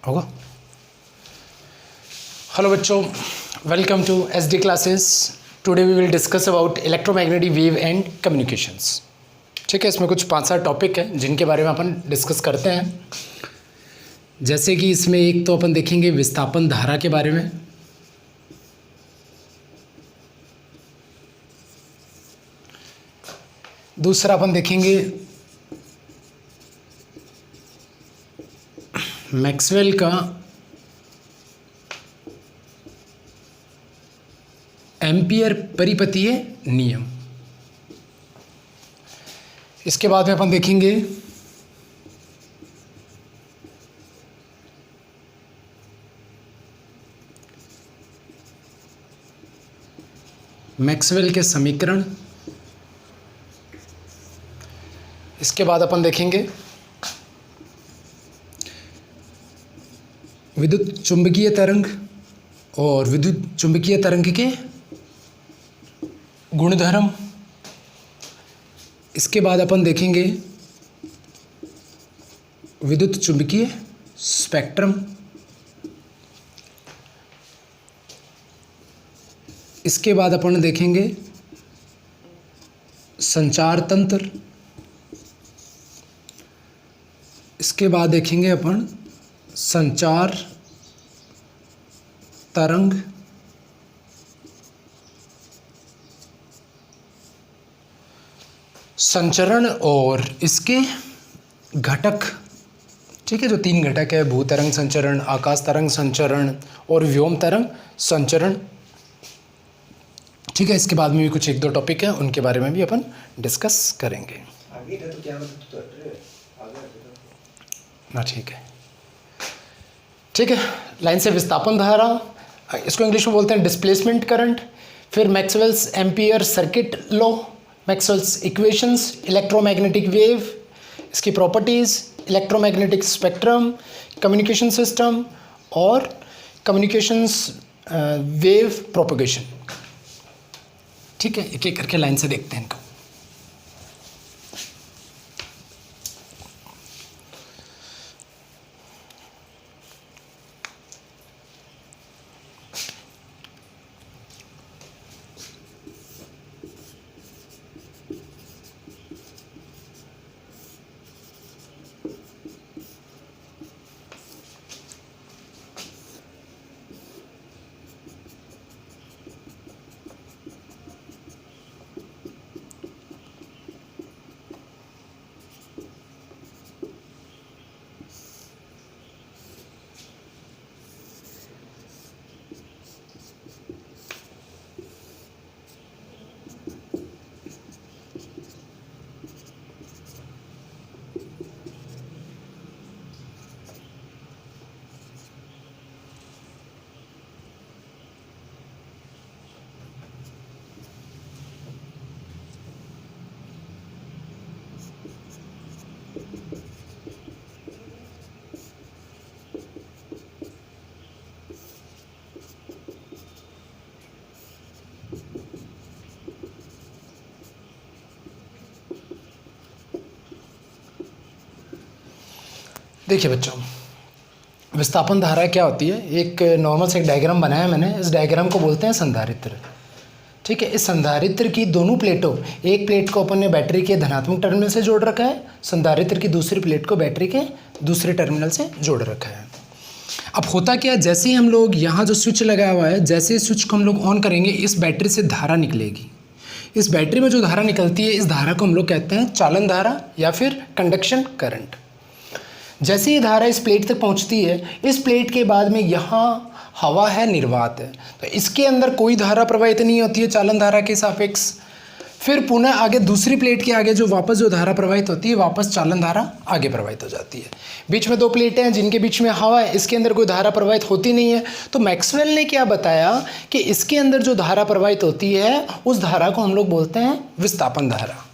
होगा। हेलो बच्चों, welcome to SD classes. Today we will discuss about electromagnetic wave and communications. ठीक है, इसमें कुछ 5-7 टॉपिक हैं जिनके बारे में अपन डिस्कस करते हैं। जैसे कि इसमें एक तो अपन देखेंगे विस्थापन धारा के बारे में, दूसरा अपन देखेंगे मैक्सवेल का एम्पियर परिपथीय नियम। इसके बाद में अपन देखेंगे मैक्सवेल के समीकरण। इसके बाद अपन देखेंगे विद्युत चुंबकीय तरंग और विद्युत चुंबकीय तरंग के गुणधर्म। इसके बाद अपन देखेंगे विद्युत चुंबकीय स्पेक्ट्रम। इसके बाद अपन देखेंगे संचार तंत्र। इसके बाद देखेंगे अपन संचार तरंग। संचरण और इसके घटक। ठीक है, जो 3 घटक है, भू तरंग संचरण, आकाश तरंग संचरण और व्योम तरंग संचरण। ठीक है, इसके बाद में भी कुछ 1-2 टॉपिक हैं, उनके बारे में भी अपन डिस्कस करेंगे। ना ठीक है, ठीक है। लाइन से विस्थापन धारा, इसको इंग्लिश में बोलते हैं डिस्प्लेसमेंट करंट। फिर Maxwell's ampere circuit law, Maxwell's equations, electromagnetic wave, इसकी properties, electromagnetic spectrum, communication system और कम्युनिकेशंस वेव प्रोपगेशन। ठीक है, एक एक करके लाइन से देखते हैं इनको। देखिए बच्चों, विस्थापन धारा क्या होती है। एक नॉर्मल से एक डायग्राम बनाया मैंने, इस डायग्राम को बोलते हैं संधारित्र। ठीक है, इस संधारित्र की दोनों प्लेटों, एक प्लेट को अपन ने बैटरी के धनात्मक टर्मिनल से जोड़ रखा है, संधारित्र की दूसरी प्लेट को बैटरी के दूसरे टर्मिनल से जोड़ रखा है। अब होता क्या है, जैसे ही हम लोग यहाँ जो स्विच लगाया हुआ है, जैसे ही स्विच को हम लोग ऑन करेंगे, इस बैटरी से धारा निकलेगी। इस बैटरी में जो धारा निकलती है, इस धारा को हम लोग कहते हैं चालन धारा या फिर कंडक्शन करंट। जैसे ही धारा इस प्लेट तक पहुंचती है, इस प्लेट के बाद में यहाँ हवा है, निर्वात है, तो इसके अंदर कोई धारा प्रवाहित नहीं होती है चालन धारा के सापेक्ष। फिर पुनः आगे दूसरी प्लेट के आगे जो वापस जो धारा प्रवाहित होती है, वापस चालन धारा आगे प्रवाहित हो जाती है। बीच में 2 प्लेटें हैं जिनके बीच में हवा है, इसके अंदर कोई धारा प्रवाहित होती नहीं है। तो मैक्सवेल ने क्या बताया कि इसके अंदर जो धारा प्रवाहित होती है, उस धारा को हम लोग बोलते हैं विस्थापन धारा।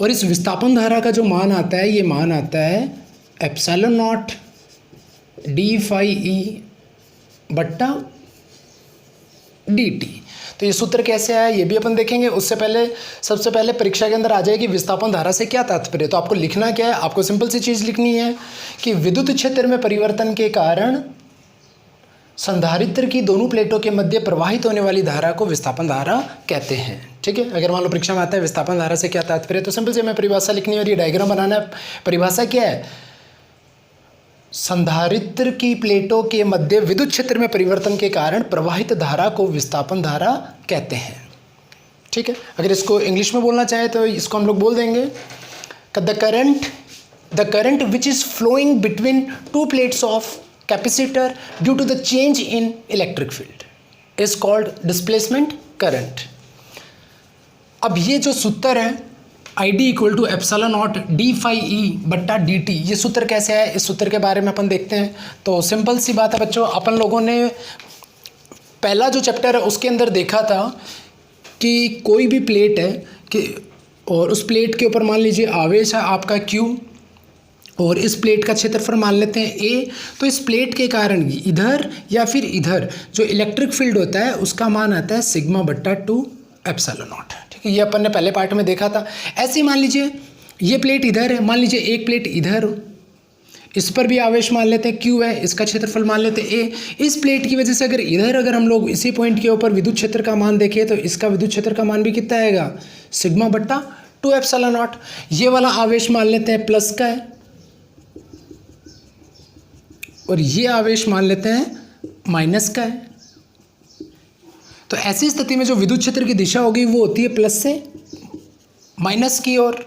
और इस विस्थापन धारा का जो मान आता है, ये मान आता है epsilon naught d phi E बट्टा डी टी। तो ये सूत्र कैसे आया ये भी अपन देखेंगे। उससे पहले सबसे पहले परीक्षा के अंदर आ जाएगी विस्थापन धारा से क्या तात्पर्य। तो आपको लिखना क्या है, आपको सिंपल सी चीज़ लिखनी है कि विद्युत क्षेत्र में परिवर्तन के कारण संधारित्र की दोनों प्लेटों के मध्य प्रवाहित होने वाली धारा को विस्थापन धारा कहते हैं। ठीक है, अगर मान लो परीक्षा में आता है विस्थापन धारा से क्या तात्पर्य, तो सिंपल से मैं परिभाषा लिखनी है और ये डायग्राम बनाना है। परिभाषा क्या है, संधारित्र की प्लेटों के मध्य विद्युत क्षेत्र में परिवर्तन के कारण प्रवाहित धारा को विस्थापन धारा कहते हैं। ठीक है, अगर इसको इंग्लिश में बोलना चाहे तो इसको हम लोग बोल देंगे the current which is flowing between two plates of capacitor due to the change in electric field is called displacement current. अब ये जो सूत्र है ID equal to epsilon naught d phi E बट्टा डी टी, ये सूत्र कैसे है, इस सूत्र के बारे में अपन देखते हैं। तो सिंपल सी बात है बच्चों, अपन लोगों ने पहला जो चैप्टर है उसके अंदर देखा था कि कोई भी प्लेट है कि और उस प्लेट के ऊपर मान लीजिए आवेश है आपका Q और इस प्लेट का क्षेत्रफल मान लेते हैं A। तो इस प्लेट के कारण इधर या फिर इधर जो इलेक्ट्रिक फील्ड होता है उसका मान आता है सिग्मा बट्टा 2 एप्सिलॉन नॉट। ठीक है, ये अपन ने पहले पार्ट में देखा था। ऐसे ही मान लीजिए ये प्लेट इधर है, मान लीजिए एक प्लेट इधर हो, इस पर भी आवेश मान लेते हैं Q है, इसका क्षेत्रफल मान लेते हैं A। इस प्लेट की वजह से अगर हम लोग इसी पॉइंट के ऊपर विद्युत क्षेत्र का मान देखें तो इसका विद्युत क्षेत्र का मान भी कितना आएगा, सिग्मा बट्टा 2 एप्सिलॉन नॉट। ये वाला आवेश मान लेते हैं प्लस का है और ये आवेश मान लेते हैं माइनस का है। तो ऐसी स्थिति में जो विद्युत क्षेत्र की दिशा होगी वो होती है प्लस से माइनस की ओर।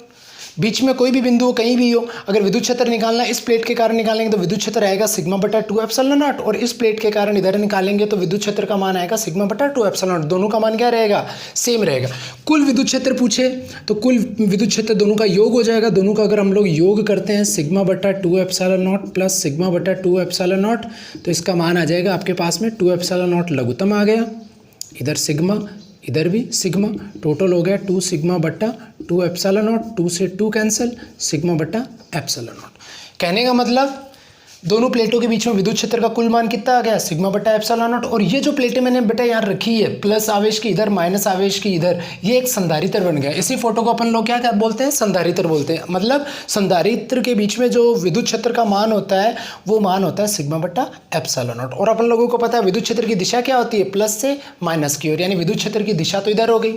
बीच में कोई भी बिंदु हो, कहीं भी हो, अगर विद्युत क्षेत्र निकालना इस प्लेट के कारण निकालेंगे तो विद्युत क्षेत्र आएगा सिग्मा बटा 2 एप्सिलॉन नॉट, और इस प्लेट के कारण इधर निकालेंगे तो विद्युत क्षेत्र का मान आएगा सिग्मा बटा 2 एप्सिलॉन नॉट। दोनों का मान क्या रहेगा, सेम रहेगा। कुल विद्युत क्षेत्र पूछे तो कुल विद्युत क्षेत्र दोनों का योग हो जाएगा। दोनों का अगर हम लोग योग करते हैं सिग्मा बटा 2 एप्सिलॉन नॉट प्लस सिग्मा बटा 2 एप्सिलॉन नॉट, तो इसका मान आ जाएगा आपके पास में 2 एप्सिलॉन नॉट लघुत्तम आ गया, इधर सिग्मा इधर भी सिग्मा, टोटल हो गया 2 सिग्मा बट्टा 2 एप्सिलॉन नॉट, 2 से 2 कैंसिल, सिग्मा बट्टा एप्सिलॉन नॉट। कहने का मतलब दोनों प्लेटों के बीच में विद्युत क्षेत्र का कुल मान कितना आ गया, सिग्मा बट्टा एप्सिलॉन नॉट। और ये जो प्लेटें मैंने बेटा यहाँ रखी है, प्लस आवेश की इधर माइनस आवेश की इधर, ये एक संधारित्र बन गया। इसी फोटो को अपन लोग क्या बोलते हैं, संधारित्र बोलते हैं। मतलब संधारित्र के बीच में जो विद्युत क्षेत्र का मान होता है वो मान होता है सिग्मा बट्टा एप्सिलॉन नॉट। और अपन लोगों को पता है विद्युत क्षेत्र की दिशा क्या होती है, प्लस से माइनस की ओर, यानी विद्युत क्षेत्र की दिशा तो इधर हो गई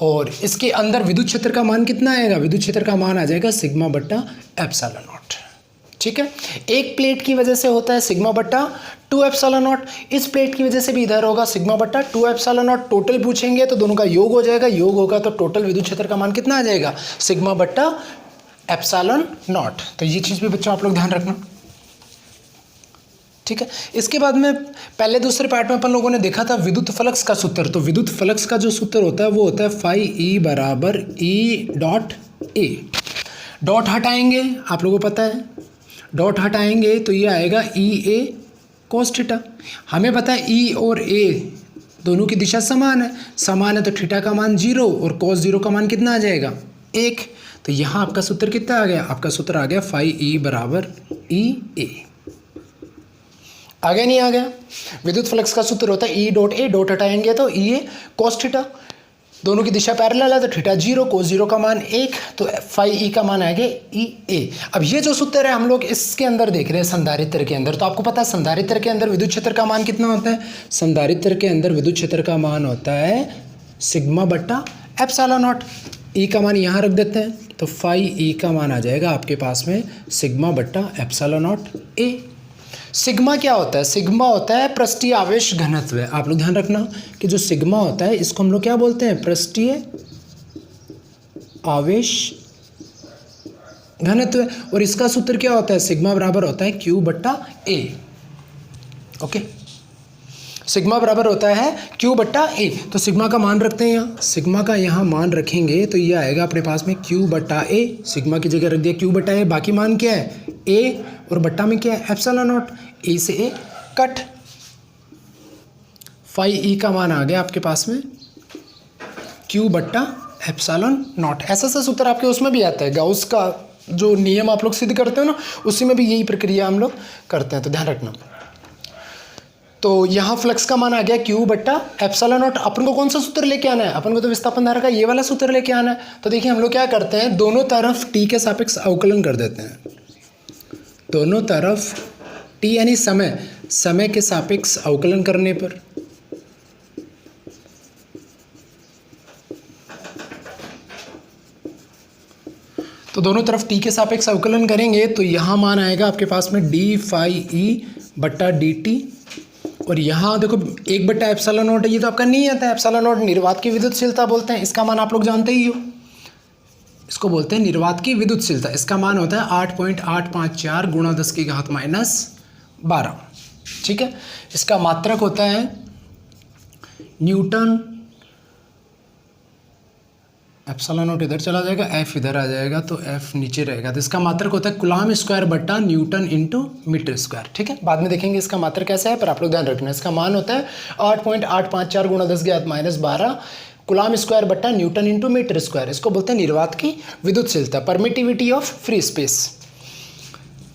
और इसके अंदर विद्युत क्षेत्र का मान कितना आएगा, विद्युत क्षेत्र का मान आ जाएगा सिग्मा बट्टा एप्सिलॉन नॉट। ठीक है, एक प्लेट की वजह से होता है सिग्मा बट्टा 2 एप्सिलॉन नॉट, इस प्लेट की वजह से भी इधर होगा सिग्मा बट्टा 2 एप्सिलॉन नॉट। टोटल पूछेंगे तो दोनों का योग हो जाएगा, योग होगा तो टोटल विद्युत क्षेत्र का मान कितना आ जाएगा, सिग्मा बट्टा एप्सिलॉन नॉट। तो ये चीज़ भी बच्चों आप लोग ध्यान रखना। ठीक है, इसके बाद में पहले दूसरे पार्ट में अपन लोगों ने देखा था विद्युत फ्लक्स का सूत्र। तो विद्युत फ्लक्स का जो सूत्र होता है वो होता है फाई ई बराबर ई डॉट ए। डॉट हटाएंगे, आप लोगों को पता है डॉट हटाएंगे तो ये आएगा ई ए कोस थीटा। हमें पता है ई और ए दोनों की दिशा समान है तो थीटा का मान 0 और कोस 0 का मान कितना आ जाएगा 1। तो यहाँ आपका सूत्र कितना आ गया, आपका सूत्र आ गया फाई ई बराबर ई ए। आ गया नहीं आ गया, विद्युत फ्लक्स का सूत्र होता है ई डॉट ए, डॉट हटाएंगे तो ई ए कोस थीटा, दोनों की दिशा पैरेलल है तो थीटा 0 कोस 0 का मान 1, तो फाई ई का मान आएगा ई ए। अब ये जो सूत्र है हम लोग इसके अंदर देख रहे हैं संधारित्र के अंदर। तो आपको पता है संधारित्र के अंदर विद्युत क्षेत्र का मान कितना होता है, संधारित्र के अंदर विद्युत क्षेत्र का मान होता है सिग्मा बट्टा एप्सिलॉन नॉट। ई का मान यहाँ रख देते हैं तो फाई ई का मान आ जाएगा आपके पास में सिग्मा बट्टा एप्सिलॉन नॉट ए। सिग्मा क्या होता है, सिग्मा होता है पृष्ठीय आवेश घनत्व। आप लोग ध्यान रखना कि जो सिग्मा होता है इसको हम लोग क्या बोलते हैं, पृष्ठीय आवेश घनत्व। और इसका सूत्र क्या होता है, सिग्मा बराबर होता है Q बट्टा A। ओके, सिग्मा बराबर होता है Q बट्टा A। तो सिग्मा का मान रखते हैं यहाँ, सिग्मा का यहाँ मान रखेंगे तो ये आएगा अपने पास में Q बट्टा A। सिग्मा की जगह रख दिया Q बट्टा A, बाकी मान क्या है A और बट्टा में क्या है एप्सिलॉन नॉट, A से A कट। फाई E का मान आ गया आपके पास में Q बट्टा एप्सिलॉन नॉट। ऐसा सा सूत्र आपके उसमें भी आता है, गाउस का जो नियम आप लोग सिद्ध करते हो ना, उसी में भी यही प्रक्रिया हम लोग करते हैं, तो ध्यान रखना। तो यहाँ फ्लक्स का मान आ गया Q बट्टा एप्सिलॉन नॉट। अपन को कौन सा सूत्र लेके आना है? अपन को तो विस्थापन धारा का ये वाला सूत्र लेके आना है। तो देखिए हम लोग क्या करते हैं, दोनों तरफ t के सापेक्ष अवकलन कर देते हैं। दोनों तरफ t यानी समय के सापेक्ष अवकलन करने पर तो दोनों तरफ t के सापेक्ष अवकलन करेंगे तो यहाँ मान आएगा आपके पास में डी फाई ई बट्टा डी टी। और यहाँ देखो 1 बट्टा एप्सिलॉन नॉट है, ये तो आपका नहीं आता है। एप्सिलॉन नॉट निर्वात की विद्युतशीलता बोलते हैं, इसका मान आप लोग जानते ही हो, इसको बोलते हैं निर्वात की विद्युतशीलता। इसका मान होता है 8.854 गुणा 10 की घात -12। ठीक है, इसका मात्रक होता है न्यूटन। एप्सिलॉन नॉट इधर चला जाएगा, एफ इधर आ जाएगा, तो एफ नीचे रहेगा। तो इसका मात्रक होता है कूलॉम स्क्वायर बट्टा न्यूटन इंटू मीटर स्क्वायर। ठीक है, बाद में देखेंगे इसका मात्रक कैसा है, पर आप लोग ध्यान रखना। इसका मान होता है 8.854 गुणा 10 की घात -12 कूलॉम स्क्वायर बट्टा न्यूटन इंटू मीटर स्क्वायर। इसको बोलते हैं निर्वात की विद्युतशीलता, परमिटिविटी ऑफ फ्री स्पेस।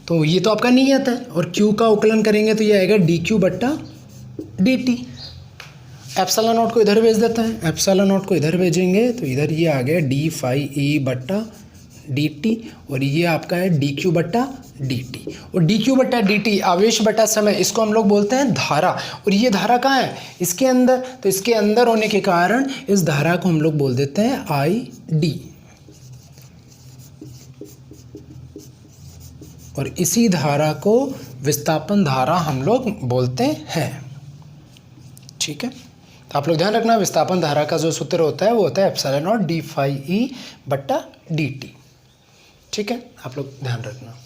तो ये तो आपका नहीं आता है। और क्यू का अवकलन करेंगे तो ये आएगा डी क्यू बट्टा डी टी। एप्सिलॉन नॉट को इधर भेज देते हैं, एप्सिलॉन नॉट को इधर भेजेंगे तो इधर ये आ गया डी फाई ई बट्टा डी टी। और ये आपका है डी क्यू बट्टा डी टी। और डी क्यू बट्टा डी टी आवेश बटा समय, इसको हम लोग बोलते हैं धारा। और ये धारा कहाँ है? इसके अंदर। तो इसके अंदर होने के कारण इस धारा को हम लोग बोल देते हैं आई डी। और इसी धारा को विस्थापन धारा हम लोग बोलते हैं। ठीक है, तो आप लोग ध्यान रखना, विस्थापन धारा का जो सूत्र होता है वो होता है epsilon naught d phi E बट्टा डी टी। ठीक है, आप लोग ध्यान रखना।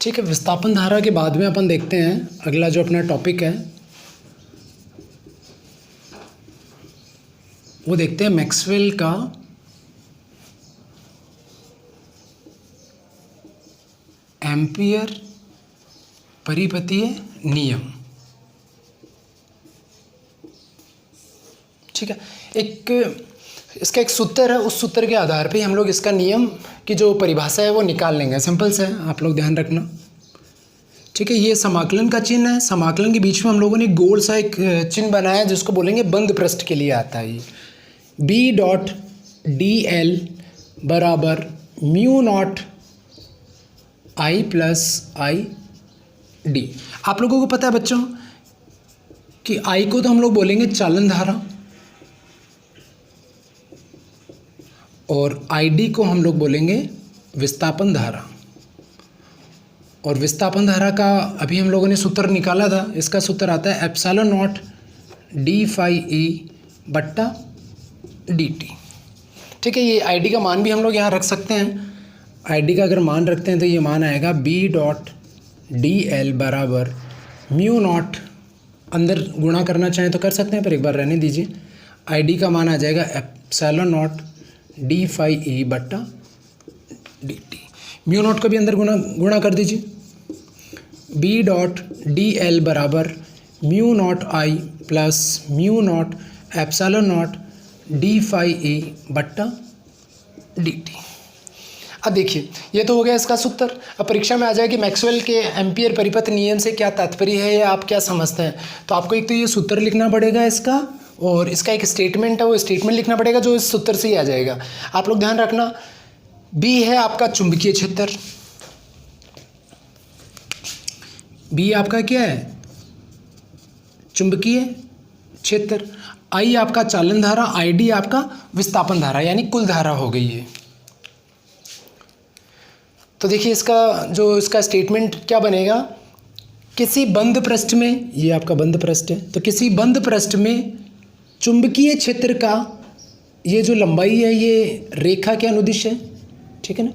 ठीक है, विस्थापन धारा के बाद में अपन देखते हैं अगला जो अपना टॉपिक है वो देखते हैं मैक्सवेल का एम्पियर परिपतीय नियम। ठीक है, इसका एक सूत्र है, उस सूत्र के आधार पे हम लोग इसका नियम की जो परिभाषा है वो निकाल लेंगे। सिंपल से है, आप लोग ध्यान रखना। ठीक है, ये समाकलन का चिन्ह है। समाकलन के बीच में हम लोगों ने गोल सा एक चिन्ह बनाया है जिसको बोलेंगे बंद पृष्ठ के लिए आता है। बी डॉट डी एल बराबर mu naught I plus I D. आप लोगों को पता है बच्चों कि आई को तो हम लोग बोलेंगे चालन धारा और आईडी को हम लोग बोलेंगे विस्थापन धारा। और विस्थापन धारा का अभी हम लोगों ने सूत्र निकाला था, इसका सूत्र आता है epsilon naught d phi E बट्टा डी टी। ठीक है, ये आईडी का मान भी हम लोग यहाँ रख सकते हैं। आईडी का अगर मान रखते हैं तो ये मान आएगा बी डॉट डी एल बराबर म्यू नॉट, अंदर गुणा करना चाहें तो कर सकते हैं पर एक बार रहने दीजिए। आईडी का मान आ जाएगा epsilon naught d phi E बट्टा डी टी। म्यू नॉट को भी अंदर गुणा कर दीजिए। बी डॉट डी एल बराबर mu naught I plus mu naught epsilon naught d phi E बट्टा डी टी। अब देखिए, ये तो हो गया इसका सूत्र। अब परीक्षा में आ जाए कि मैक्सवेल के एम्पियर परिपथ नियम से क्या तात्पर्य है या आप क्या समझते हैं। तो आपको एक तो ये सूत्र लिखना पड़ेगा इसका, और इसका एक स्टेटमेंट है, वो स्टेटमेंट लिखना पड़ेगा जो इस सूत्र से ही आ जाएगा। आप लोग ध्यान रखना, बी है आपका चुंबकीय क्षेत्र, बी आपका क्या है चुंबकीय क्षेत्र, आई आपका चालन धारा, आई डी आपका विस्थापन धारा यानी कुल धारा हो गई है। तो देखिए इसका स्टेटमेंट क्या बनेगा, किसी बंद पृष्ठ में, ये आपका बंद पृष्ठ है, तो किसी बंद पृष्ठ में चुंबकीय क्षेत्र का ये जो लंबाई है ये रेखा के अनुदिश है। ठीक है ना,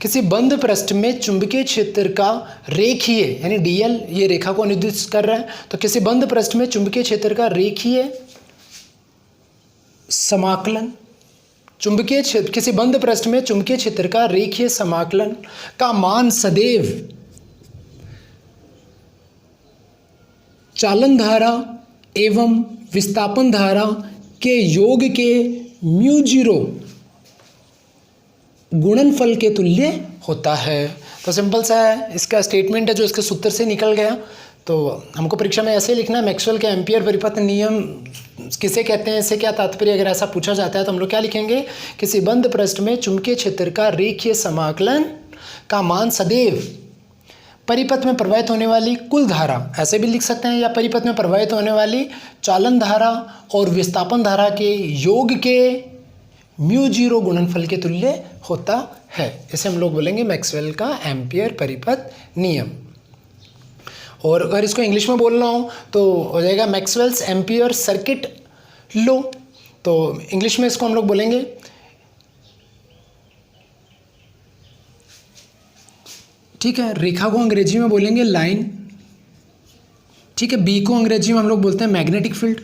किसी बंद पृष्ठ में चुंबकीय क्षेत्र का रेखीय यानी डीएल ये रेखा को निर्दिष्ट कर रहा है, तो किसी बंद पृष्ठ में चुंबकीय क्षेत्र का रेखीय समाकलन, चुंबकीय क्षेत्र किसी बंद पृष्ठ में चुंबकीय क्षेत्र का रेखीय समाकलन का मान सदैव चालन धारा एवं विस्थापन धारा के योग के म्यू0 गुणनफल के तुल्य होता है। तो सिंपल सा है, इसका स्टेटमेंट है जो इसके सूत्र से निकल गया। तो हमको परीक्षा में ऐसे लिखना है, मैक्सवेल के एम्पियर परिपथ नियम किसे कहते हैं, इससे क्या तात्पर्य, अगर ऐसा पूछा जाता है तो हम लोग क्या लिखेंगे, किसी बंद पृष्ठ में चुंबकीय क्षेत्र का रेखीय समाकलन का मान सदैव परिपथ में प्रवाहित होने वाली कुल धारा, ऐसे भी लिख सकते हैं, या परिपथ में प्रवाहित होने वाली चालन धारा और विस्थापन धारा के योग के म्यू0 गुणनफल के तुल्य होता है। इसे हम लोग बोलेंगे मैक्सवेल का एम्पियर परिपथ नियम। और अगर इसको इंग्लिश में बोलना हो तो हो जाएगा मैक्सवेल्स एम्पियर सर्किट लॉ। तो इंग्लिश में इसको हम लोग बोलेंगे ठीक है, रेखा को अंग्रेजी में बोलेंगे लाइन, ठीक है। बी को अंग्रेजी में हम लोग बोलते हैं मैग्नेटिक फील्ड,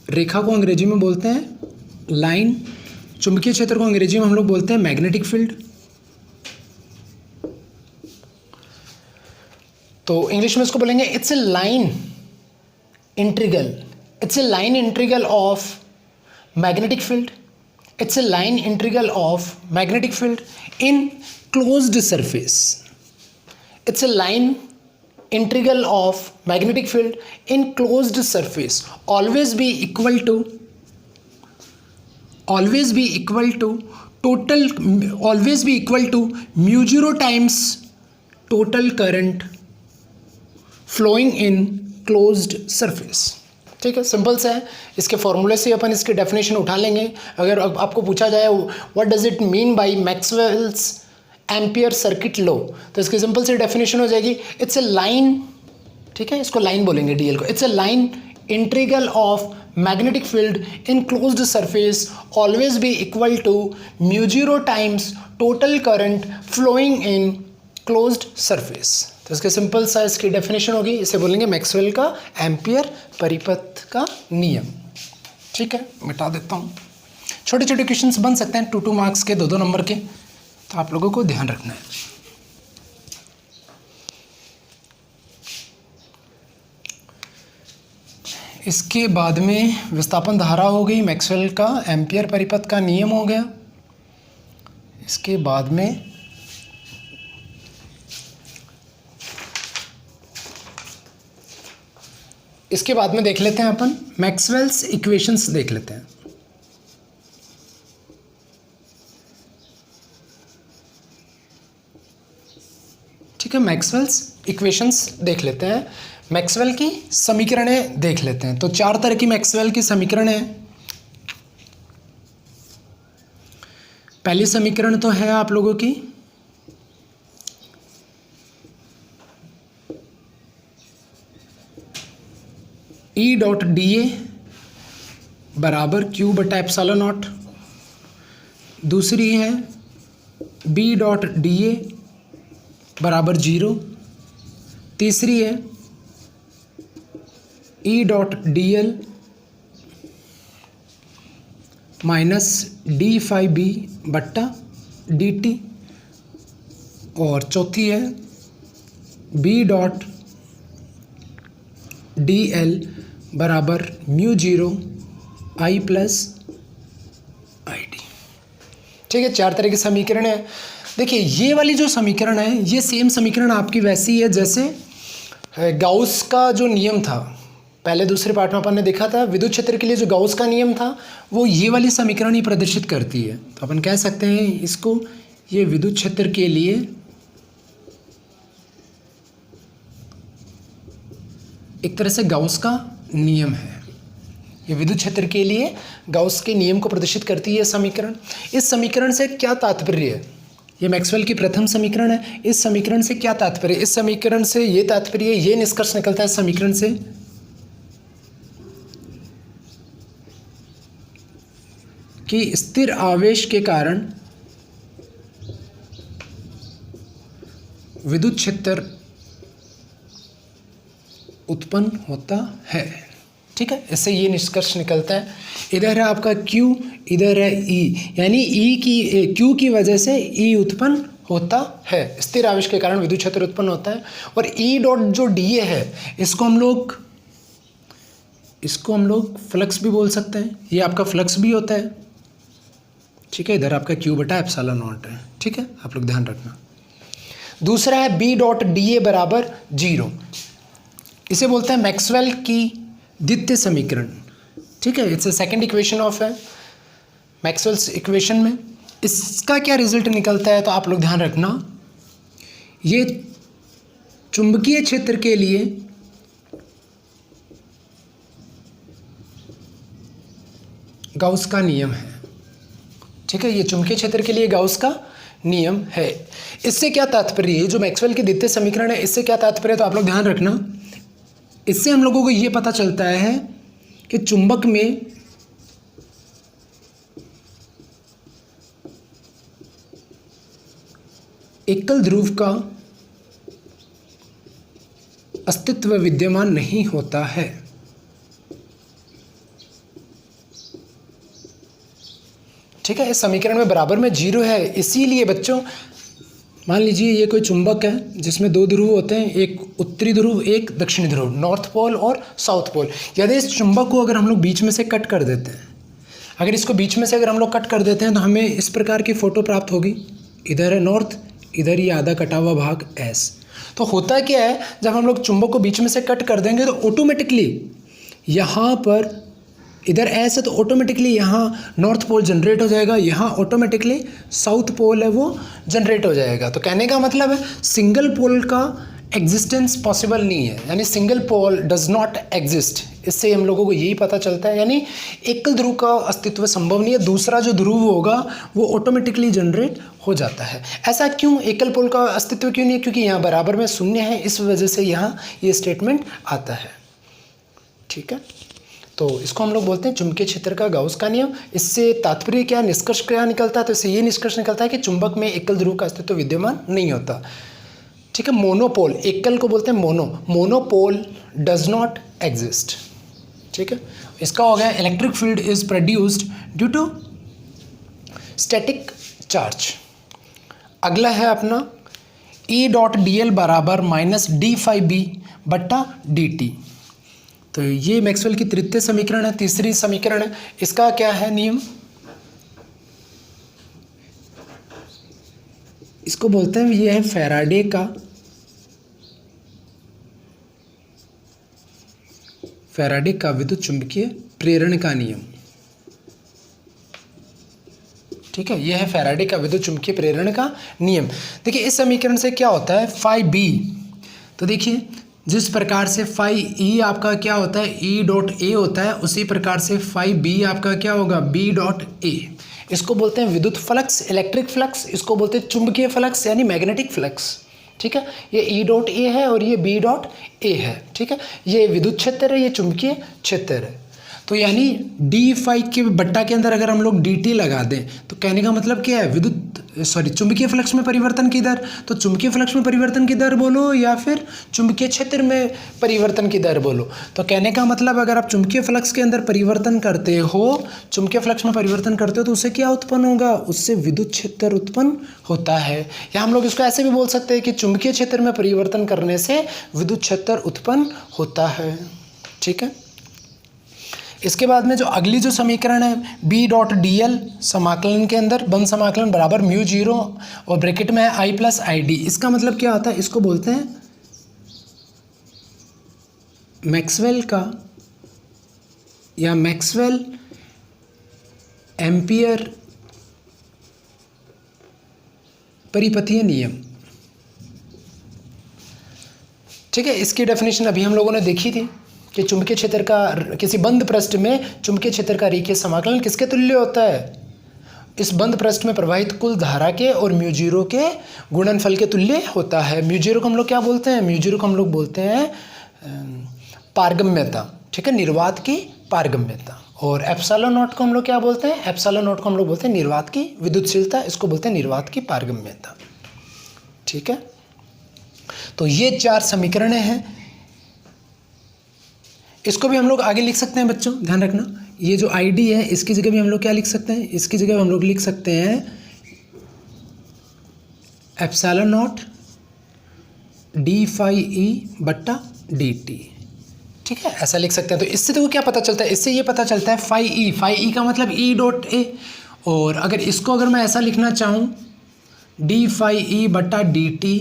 रेखा को अंग्रेजी में बोलते हैं लाइन, चुंबकीय क्षेत्र को अंग्रेजी में हम लोग बोलते हैं मैग्नेटिक फील्ड। तो इंग्लिश में इसको बोलेंगे it's a line integral, it's a line integral of magnetic field, it's a line integral of magnetic field in closed surface, it's a line integral of magnetic field in closed surface always be equal to mu0 times total current flowing in closed surface। ठीक है, simple सा है। इसके फॉर्मूले से अपन इसकी definition उठा लेंगे। अगर आपको पूछा जाए what does it mean by Maxwell's ampere circuit law, तो इसकी सिंपल सी डेफिनेशन हो जाएगी इट्स ए लाइन, ठीक है, इसको लाइन बोलेंगे डीएल को, it's a line integral of magnetic field in closed surface always be equal to म्यू0 times total current flowing in closed surface. तो इसके सिंपल सा इसकी डेफिनेशन होगी, इसे बोलेंगे मैक्सवेल का एम्पियर परिपथ का नियम। ठीक है, मिटा देता हूँ। छोटे छोटे क्वेश्चंस बन सकते हैं 2-2 मार्क्स के, 2-2 नंबर के, तो आप लोगों को ध्यान रखना है। इसके बाद में विस्थापन धारा हो गई, मैक्सवेल का एम्पियर परिपथ का नियम हो गया। इसके बाद में देख लेते हैं अपन मैक्सवेल्स इक्वेशंस देख लेते हैं। ठीक है, मैक्सवेल्स इक्वेशंस देख लेते हैं, मैक्सवेल की समीकरणें देख लेते हैं। तो 4 तरह की मैक्सवेल की समीकरण है। पहली समीकरण तो है आप लोगों की E.dA बराबर Q/ε0। दूसरी है B.dA बराबर 0। तीसरी है E.dL माइनस d∅B/dt। और चौथी है B.dL बराबर μ0 I+ID। ठीक है, 4 तरह की समीकरण है। देखिए ये वाली जो समीकरण है, ये सेम समीकरण आपकी वैसी है जैसे गाउस का जो नियम था, पहले दूसरे पार्ट में अपन ने देखा था, विद्युत क्षेत्र के लिए जो गाउस का नियम था वो ये वाली समीकरण ही प्रदर्शित करती है। तो अपन कह सकते हैं इसको, ये विद्युत क्षेत्र के लिए एक तरह से गाउस का नियम है। ये विद्युत क्षेत्र के लिए गाउस के नियम को प्रदर्शित करती है समीकरण। इस समीकरण से क्या तात्पर्य है? ये मैक्सवेल की प्रथम समीकरण है। इस समीकरण से क्या तात्पर्य? इस समीकरण से ये तात्पर्य, ये निष्कर्ष निकलता है समीकरण से कि स्थिर आवेश के कारण विद्युत क्षेत्र उत्पन्न होता है। ठीक है, इससे ये निष्कर्ष निकलता है, इधर है आपका Q, इधर है E, यानी Q की वजह से E उत्पन्न होता है, स्थिर आवेश के कारण विद्युत क्षेत्र उत्पन्न होता है। और E डॉट जो dA है इसको हम लोग फ्लक्स भी बोल सकते हैं, ये आपका फ्लक्स भी होता है। ठीक है, इधर आपका Q बटा एप्सिलॉन नॉट है। ठीक है, आप लोग ध्यान रखना। दूसरा है B डॉट dA बराबर 0, इसे बोलते हैं मैक्सवेल की द्वितीय समीकरण। ठीक है, it's a second equation of है मैक्सवेल्स इक्वेशन में। इसका क्या रिजल्ट निकलता है तो आप लोग ध्यान रखना, ये चुंबकीय क्षेत्र के लिए गाउस का नियम है। ठीक है, ये चुंबकीय क्षेत्र के लिए गाउस का नियम है। इससे क्या तात्पर्य है, जो मैक्सवेल की द्वितीय समीकरण है इससे क्या तात्पर्य है तो आप लोग ध्यान रखना, इससे हम लोगों को ये पता चलता है कि चुंबक में एकल ध्रुव का अस्तित्व विद्यमान नहीं होता है। ठीक है, इस समीकरण में बराबर में 0 है, इसीलिए बच्चों मान लीजिए ये कोई चुंबक है जिसमें 2 ध्रुव होते हैं, एक उत्तरी ध्रुव एक दक्षिणी ध्रुव, नॉर्थ पोल और साउथ पोल। यदि इस चुंबक को अगर हम लोग बीच में से कट कर देते हैं, अगर इसको बीच में से अगर हम लोग कट कर देते हैं तो हमें इस प्रकार की फोटो प्राप्त होगी। इधर है नॉर्थ, इधर ये आधा कटा हुआ भाग एस। तो होता क्या है, जब हम लोग चुंबक को बीच में से कट कर देंगे तो ऑटोमेटिकली यहाँ पर इधर एस है तो ऑटोमेटिकली यहाँ नॉर्थ पोल जनरेट हो जाएगा, यहाँ ऑटोमेटिकली साउथ पोल है वो जनरेट हो जाएगा। तो कहने का मतलब है सिंगल पोल का एग्जिस्टेंस पॉसिबल नहीं है, यानी single pole does not exist. इससे हम लोगों को यही पता चलता है, यानी एकल ध्रुव का अस्तित्व संभव नहीं है, दूसरा जो ध्रुव होगा वो ऑटोमेटिकली जनरेट हो जाता है। ऐसा क्यों, एकल पोल का अस्तित्व क्यों नहीं है, क्योंकि यहाँ बराबर में शून्य है, इस वजह से यहाँ ये स्टेटमेंट आता है। ठीक है, तो इसको हम लोग बोलते हैं चुंबकीय क्षेत्र का गाउस का नियम। इससे तात्पर्य क्या, निष्कर्ष क्या निकलता है, तो इससे ये निष्कर्ष निकलता है कि चुंबक में एकल ध्रुव का अस्तित्व विद्यमान नहीं होता। ठीक है, मोनोपोल, एकल को बोलते हैं मोनोपोल डज नॉट एग्जिस्ट। ठीक है, इसका हो गया electric field is produced due to static charge. अगला है अपना E डॉट dl बराबर माइनस d∅b बट्टा dt। तो ये मैक्सवेल की तृतीय समीकरण है, तीसरी समीकरण है। इसका क्या है नियम, इसको बोलते हैं, ये है फैराडे का विद्युत चुंबकीय प्रेरण का नियम। ठीक है, यह है फैराडे का विद्युत चुंबकीय प्रेरण का नियम। देखिए इस समीकरण से क्या होता है, फाई बी, तो देखिए जिस प्रकार से फाई ई आपका क्या होता है, ई डॉट ए होता है, उसी प्रकार से फाई बी आपका क्या होगा, बी डॉट ए। इसको बोलते हैं विद्युत फ्लक्स, इलेक्ट्रिक फ्लक्स, इसको बोलते हैं चुंबकीय फ्लक्स यानी मैग्नेटिक फ्लक्स। ठीक है, ये ई डॉट ए है और ये बी डॉट ए है। ठीक है, ये विद्युत क्षेत्र है, ये चुंबकीय क्षेत्र है। तो यानी d∅ के बट्टा के अंदर अगर हम लोग dt लगा दें तो कहने का मतलब क्या है, चुंबकीय फ्लक्स में परिवर्तन की दर। तो चुंबकीय फ्लक्स में परिवर्तन की दर बोलो या फिर चुंबकीय क्षेत्र में परिवर्तन की दर बोलो, तो कहने का मतलब अगर आप चुंबकीय फ्लक्स के अंदर परिवर्तन करते हो, चुंबकीय फ्लक्स में परिवर्तन करते हो तो उससे क्या उत्पन्न होगा, उससे विद्युत क्षेत्र उत्पन्न होता है। या हम लोग इसको ऐसे भी बोल सकते हैं कि चुंबकीय क्षेत्र में परिवर्तन करने से विद्युत क्षेत्र उत्पन्न होता है। ठीक है, इसके बाद में जो अगली जो समीकरण है B डॉट dl समाकलन के अंदर बंद समाकलन बराबर म्यू 0 और ब्रैकेट में है I प्लस ID। इसका मतलब क्या होता है, इसको बोलते हैं मैक्सवेल का या मैक्सवेल एम्पियर परिपथीय नियम। ठीक है, इसकी डेफिनेशन अभी हम लोगों ने देखी थी कि चुंबकीय क्षेत्र का किसी बंद पृष्ठ में चुंबकीय क्षेत्र का रेखीय समाकलन किसके तुल्य होता है, इस बंद पृष्ठ में प्रवाहित कुल धारा के और म्यू 0 के गुणनफल के तुल्य होता है। म्यू 0 को हम लोग क्या बोलते हैं, म्यू 0 को हम लोग बोलते हैं पारगम्यता। ठीक है, निर्वात की पारगम्यता। और एप्सिलॉन नॉट को हम लोग क्या बोलते हैं? एप्सिलॉन नॉट को हम लोग बोलते हैं निर्वात की विद्युतशीलता, इसको बोलते हैं निर्वात की पारगम्यता। ठीक है, तो ये 4 समीकरणें हैं। इसको भी हम लोग आगे लिख सकते हैं बच्चों, ध्यान रखना। ये जो ID है इसकी जगह भी हम लोग क्या लिख सकते हैं? इसकी जगह हम लोग लिख सकते हैं epsilon not d phi e बट्टा dt। ठीक है, ऐसा लिख सकते हैं। तो इससे देखो क्या पता चलता है? इससे ये पता चलता है phi e का मतलब E डॉट a। और अगर इसको अगर मैं ऐसा लिखना चाहूँ d phi e बट्टा dt,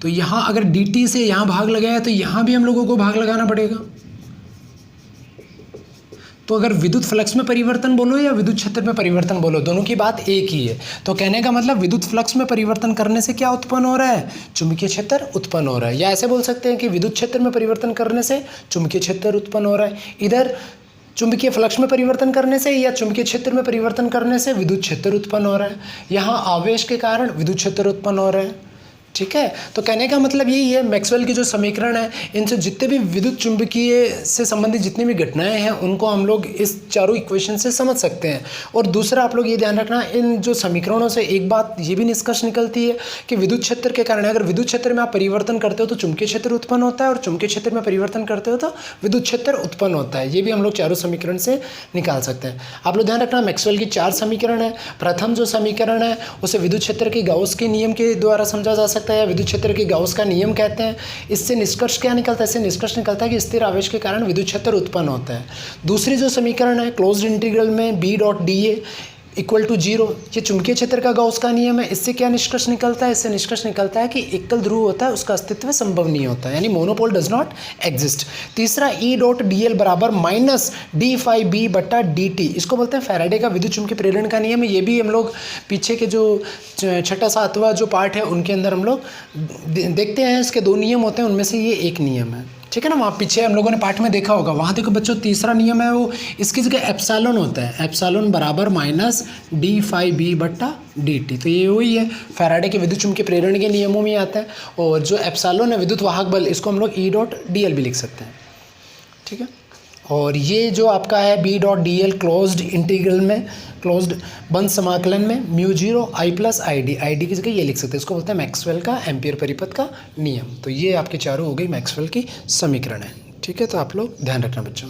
तो यहाँ अगर dt से यहाँ भाग लगाया तो यहाँ भी हम लोगों को भाग लगाना पड़ेगा। तो अगर विद्युत फ्लक्स में परिवर्तन बोलो या विद्युत क्षेत्र में परिवर्तन बोलो, दोनों की बात एक ही है। तो कहने का मतलब विद्युत फ्लक्स में परिवर्तन करने से क्या उत्पन्न हो रहा है? चुंबकीय क्षेत्र उत्पन्न हो रहा है। या ऐसे बोल सकते हैं कि विद्युत क्षेत्र में परिवर्तन करने से चुंबकीय क्षेत्र उत्पन्न हो रहा है। इधर चुंबकीय फ्लक्स में परिवर्तन करने से या चुंबकीय क्षेत्र में परिवर्तन करने से विद्युत क्षेत्र उत्पन्न हो रहा है। यहाँ आवेश के कारण विद्युत क्षेत्र उत्पन्न हो रहा है। ठीक है, तो कहने का मतलब यही है, मैक्सवेल की जो समीकरण है इनसे जितने भी विद्युत चुंबकीय से संबंधित जितनी भी घटनाएं हैं उनको हम लोग इस चारों इक्वेशन से समझ सकते हैं। और दूसरा आप लोग ये ध्यान रखना, इन जो समीकरणों से एक बात ये भी निष्कर्ष निकलती है कि विद्युत क्षेत्र के कारण अगर विद्युत क्षेत्र में आप परिवर्तन करते हो तो चुंबकीय क्षेत्र उत्पन्न होता है, और चुंबकीय क्षेत्र में परिवर्तन करते हो तो विद्युत क्षेत्र उत्पन्न होता है। ये भी हम लोग चारों समीकरण से निकाल सकते हैं। आप लोग ध्यान रखना, मैक्सवेल की 4 समीकरण है। प्रथम जो समीकरण है उसे विद्युत क्षेत्र के गाउस के नियम के द्वारा समझा जा सकता है, विद्युत क्षेत्र के गाउस का नियम कहते हैं। इससे निष्कर्ष क्या निकलता है? इससे निष्कर्ष निकलता है कि स्थिर आवेश के कारण विद्युत क्षेत्र उत्पन्न होता है। दूसरी जो समीकरण है क्लोज्ड इंटीग्रल में B dot dA equal to 0, ये चुंबकीय क्षेत्र का गाउस का नियम है। इससे क्या निष्कर्ष निकलता है? इससे निष्कर्ष निकलता है कि एकल ध्रुव होता है उसका अस्तित्व संभव नहीं होता, यानी मोनोपोल डज नॉट एग्जिस्ट। तीसरा E डॉट dl बराबर माइनस d phi b बट्टा dt, इसको बोलते हैं फैराडे का विद्युत चुंबकीय प्रेरण का नियम है। ये भी हम लोग पीछे के जो 6ठा 7वां जो पार्ट है उनके अंदर हम लोग देखते हैं। इसके 2 नियम होते हैं, उनमें से ये एक नियम है। ठीक है ना, वहाँ पीछे हम लोगों ने पाठ में देखा होगा। वहाँ देखो बच्चों, तीसरा नियम है वो इसकी जगह एप्सिलॉन होता है, एप्सिलॉन बराबर माइनस d phi b बट्टा dt। तो ये वही है, फैराडे के विद्युत चुंबकीय प्रेरण के नियमों में आता है। और जो एप्सिलॉन है विद्युत वाहक बल, इसको हम लोग E डॉट dl भी लिख सकते हैं। ठीक है, और ये जो आपका है B dot dl closed integral में, क्लोज्ड बंद समाकलन में μ0 I प्लस ID की जगह ये लिख सकते हैं, इसको बोलते हैं मैक्सवेल का एम्पीयर परिपथ का नियम। तो ये आपके चारों हो गई मैक्सवेल की समीकरण है। ठीक है, तो आप लोग ध्यान रखना बच्चों।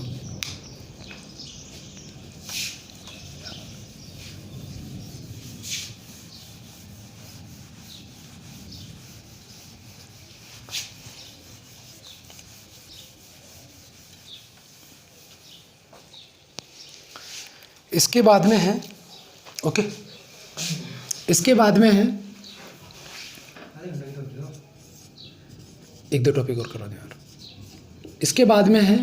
इसके बाद में है, ओके, इसके बाद में है 1-2 टॉपिक और करा दें यार। इसके बाद में है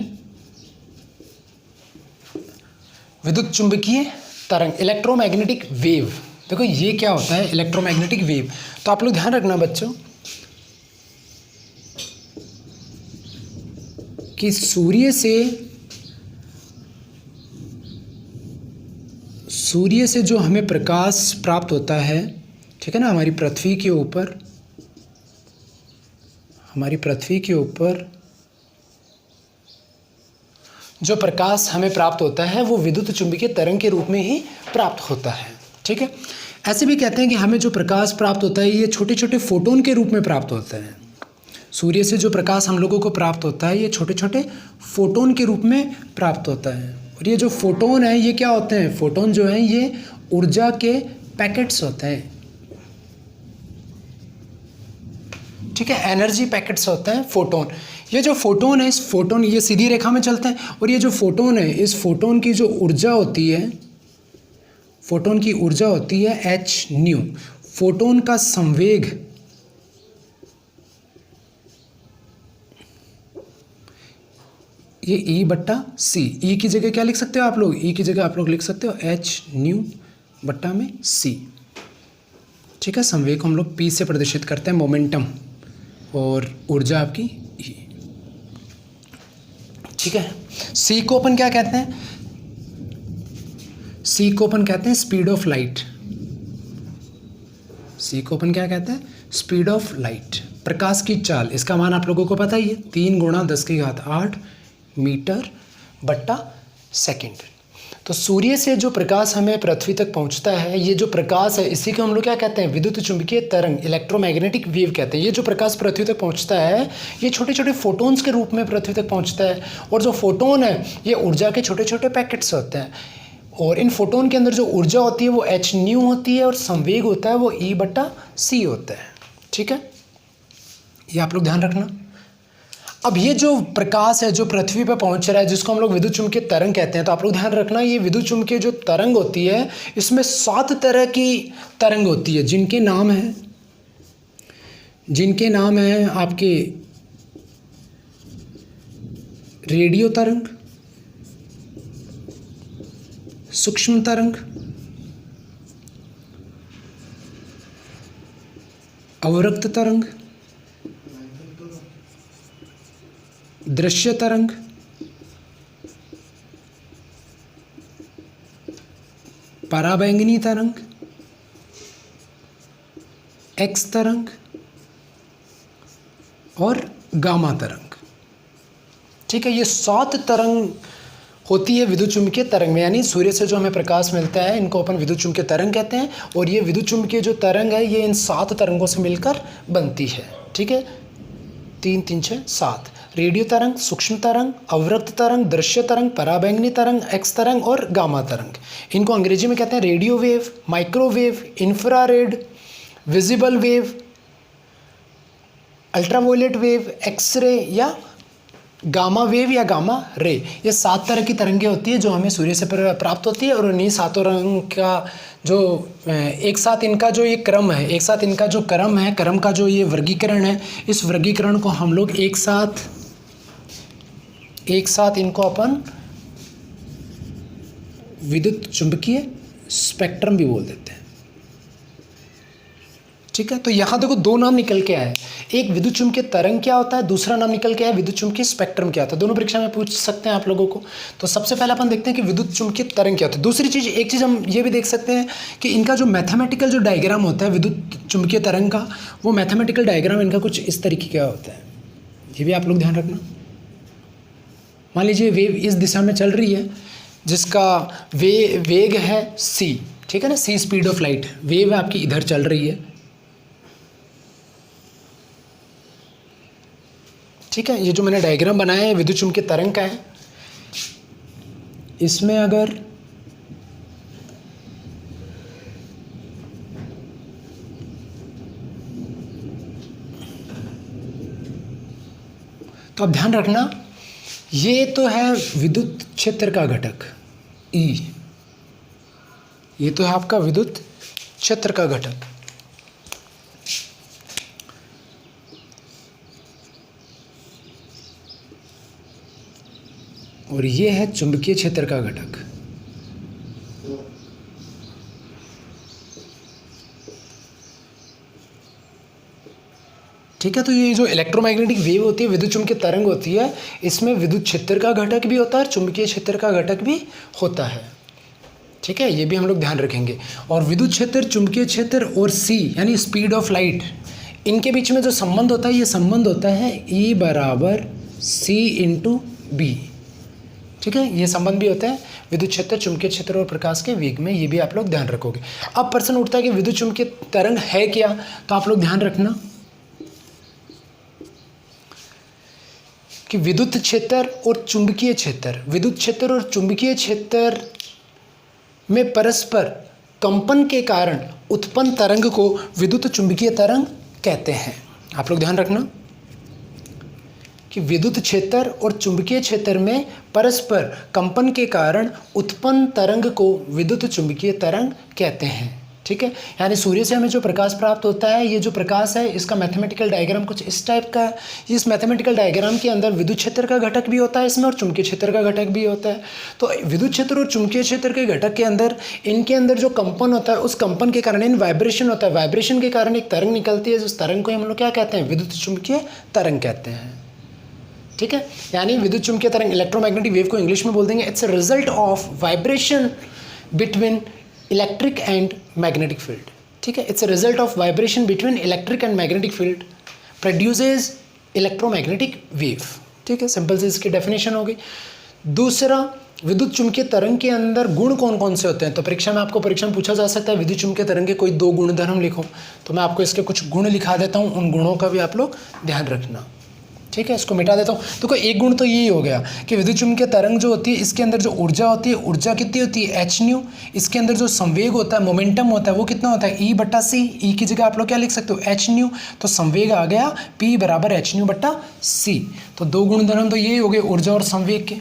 विद्युत चुंबकीय तरंग, इलेक्ट्रोमैग्नेटिक वेव। देखो ये क्या होता है इलेक्ट्रोमैग्नेटिक वेव। तो आप लोग ध्यान रखना बच्चों कि सूर्य से जो हमें प्रकाश प्राप्त होता है, ठीक है ना, हमारी पृथ्वी के ऊपर जो प्रकाश हमें प्राप्त होता है वो विद्युत चुंबकीय तरंग के रूप में ही प्राप्त होता है। ठीक है, ऐसे भी कहते हैं कि हमें जो प्रकाश प्राप्त होता है ये छोटे छोटे फोटोन के रूप में प्राप्त होता है। सूर्य से जो प्रकाश हम लोगों को प्राप्त होता है ये छोटे छोटे फोटोन के रूप में प्राप्त होता है। और ये जो फोटोन है ये क्या होते हैं? फोटोन जो हैं ये ऊर्जा के पैकेट्स होते हैं। ठीक है, एनर्जी पैकेट्स होते हैं फोटोन। ये जो फोटोन है, इस फोटोन ये सीधी रेखा में चलते हैं, और ये जो फोटोन है इस फोटोन की जो ऊर्जा होती है, फोटोन की ऊर्जा होती है h न्यू। फोटोन का संवेग ये E बट्टा C। E की जगह क्या लिख सकते हो आप लोग? E की जगह आप लोग लिख सकते हो h न्यू बट्टा में C। ठीक है, संवेग को हम लोग P से प्रदर्शित करते हैं, मोमेंटम, और ऊर्जा आपकी E। ठीक है, C को अपन क्या कहते हैं? C को अपन कहते हैं स्पीड ऑफ लाइट। C को अपन क्या कहते हैं? स्पीड ऑफ लाइट, प्रकाश की चाल। इसका मान आप लोगों को पता ही है, 3 × 10⁸ मीटर बट्टा सेकेंड। तो सूर्य से जो प्रकाश हमें पृथ्वी तक पहुंचता है, ये जो प्रकाश है इसी को हम लोग क्या कहते हैं, विद्युत चुंबकीय तरंग, इलेक्ट्रोमैग्नेटिक वेव कहते हैं। ये जो प्रकाश पृथ्वी तक पहुंचता है ये छोटे छोटे फोटोन्स के रूप में पृथ्वी तक पहुंचता है, और जो फोटोन है ये ऊर्जा के छोटे छोटे पैकेट्स होते हैं, और इन फोटोन के अंदर जो ऊर्जा होती है वो h न्यू होती है, और संवेग होता है वो E/c होता है। ठीक है, ये आप लोग ध्यान रखना। अब ये जो प्रकाश है जो पृथ्वी पर पहुंच रहा है जिसको हम लोग विद्युत चुम्बकीय तरंग कहते हैं, तो आप लोग ध्यान रखना ये विद्युत चुम्बकीय जो तरंग होती है इसमें 7 तरह की तरंग होती है, जिनके नाम है आपके रेडियो तरंग, सूक्ष्म तरंग, अवरक्त तरंग, दृश्य तरंग, पराबैंगनी तरंग, एक्स तरंग और गामा तरंग। ठीक है, ये 7 तरंग होती है विद्युत चुम्बकीय तरंग में, यानी सूर्य से जो हमें प्रकाश मिलता है इनको अपन विद्युत चुम्बकीय तरंग कहते हैं, और ये विद्युत चुम्बकीय जो तरंग है ये इन 7 तरंगों से मिलकर बनती है। ठीक है, 3 3 6 7, रेडियो तरंग, सूक्ष्म तरंग, अवरक्त तरंग, दृश्य तरंग, पराबैंगनी तरंग, एक्स तरंग और गामा तरंग। इनको अंग्रेजी में कहते हैं radio wave, microwave, infrared, visible wave, ultraviolet wave, x-ray या गामा वेव या गामा रे। ये 7 तरह की तरंगें होती है जो हमें सूर्य से प्राप्त होती है, और उन्हीं 7 रंग का जो एक साथ इनका जो ये क्रम है, एक साथ इनका जो क्रम है, क्रम का जो ये वर्गीकरण है, इस वर्गीकरण को हम लोग एक साथ इनको अपन विद्युत चुंबकीय स्पेक्ट्रम भी बोल देते हैं। ठीक है, तो यहाँ देखो 2 नाम निकल के आए, एक विद्युत चुम्बकीय तरंग क्या होता है, दूसरा नाम निकल के आया विद्युत चुम्बकीय स्पेक्ट्रम क्या होता है। दोनों परीक्षा में पूछ सकते हैं आप लोगों को। तो सबसे पहले अपन देखते हैं कि विद्युत चुम्बकीय तरंग क्या होता है। दूसरी चीज़, एक चीज़ हम ये भी देख सकते हैं कि इनका जो मैथमेटिकल जो डायग्राम होता है विद्युत चुम्बकीय तरंग का, वो मैथमेटिकल डायग्राम इनका कुछ इस तरीके का होता है। ये भी आप लोग ध्यान रखना। मान लीजिए वेव इस दिशा में चल रही है जिसका वेग है c, ठीक है ना, c speed of light. Wave आपकी इधर चल रही है, ठीक है। ये जो मैंने डायग्राम बनाया है विद्युत चुम्बकीय तरंग का है, इसमें अगर तो अब ध्यान रखना, ये तो है विद्युत क्षेत्र का घटक E, ये तो है आपका विद्युत क्षेत्र का घटक। और ये है चुंबकीय क्षेत्र का घटक। ठीक है, तो ये जो इलेक्ट्रोमैग्नेटिक वेव होती है, विद्युत चुम्बकीय तरंग होती है, इसमें विद्युत क्षेत्र का घटक भी होता है और चुंबकीय क्षेत्र का घटक भी होता है। ठीक है, ये भी हम लोग ध्यान रखेंगे। और विद्युत क्षेत्र, चुंबकीय क्षेत्र और c यानी स्पीड ऑफ लाइट, इनके बीच में जो संबंध होता है, ये संबंध होता है E बराबर c इंटू बी। ठीक है, ये संबंध भी होता है विद्युत क्षेत्र, चुंबकीय क्षेत्र और प्रकाश के वेग में। ये भी आप लोग ध्यान रखोगे। अब प्रश्न उठता है कि विद्युत चुम्बकीय तरंग है क्या, तो आप लोग ध्यान रखना कि विद्युत क्षेत्र और चुंबकीय क्षेत्र, विद्युत क्षेत्र और चुंबकीय क्षेत्र में परस्पर कंपन के कारण उत्पन्न तरंग को विद्युत चुम्बकीय तरंग कहते हैं। आप लोग ध्यान रखना कि विद्युत क्षेत्र और चुंबकीय क्षेत्र में परस्पर कंपन के कारण उत्पन्न तरंग को विद्युत चुम्बकीय तरंग कहते हैं। ठीक है, यानी सूर्य से हमें जो प्रकाश प्राप्त होता है, ये जो प्रकाश है इसका मैथमेटिकल डायग्राम कुछ इस टाइप का है। इस मैथमेटिकल डायग्राम के अंदर विद्युत क्षेत्र का घटक भी होता है इसमें, और चुंबकीय क्षेत्र का घटक भी होता है। तो विद्युत क्षेत्र और चुंबकीय क्षेत्र के घटक के अंदर, इनके अंदर जो कंपन होता है, उस कंपन के कारण इन वाइब्रेशन होता है, वाइब्रेशन के कारण एक तरंग निकलती है, जिस तरंग को हम लोग क्या कहते हैं, विद्युत चुम्बकीय तरंग कहते हैं। ठीक है, यानी विद्युत चुम्बकीय तरंग, इलेक्ट्रोमैग्नेटिक वेव को इंग्लिश में बोल देंगे, it's a result of vibration between electric and magnetic field. ठीक है, it's a result of vibration between electric and magnetic field produces electromagnetic wave. ठीक है, सिंपल से इसकी डेफिनेशन हो गई। दूसरा, विद्युत चुम्बकीय तरंग के अंदर गुण कौन कौन से होते हैं? तो परीक्षा में आपको परीक्षा में पूछा जा सकता है विद्युत चुम्बकीय तरंग के कोई 2 गुणधर्म लिखो, तो मैं आपको इसके कुछ गुण लिखा देता हूँ, उन गुणों का भी आप लोग ध्यान रखना। ठीक है, इसको मिटा देता हूँ। तो कोई एक गुण तो यही हो गया कि विद्युत चुम्बकीय तरंग जो होती है इसके अंदर जो ऊर्जा होती है, ऊर्जा कितनी होती है h। इसके अंदर जो संवेग होता है, मोमेंटम होता है, वो कितना होता है E/c। ई की जगह आप लोग क्या लिख सकते हो h। तो संवेग आ गया P = h/c। तो 2 गुणधर्म तो यही हो गए ऊर्जा और संवेग के।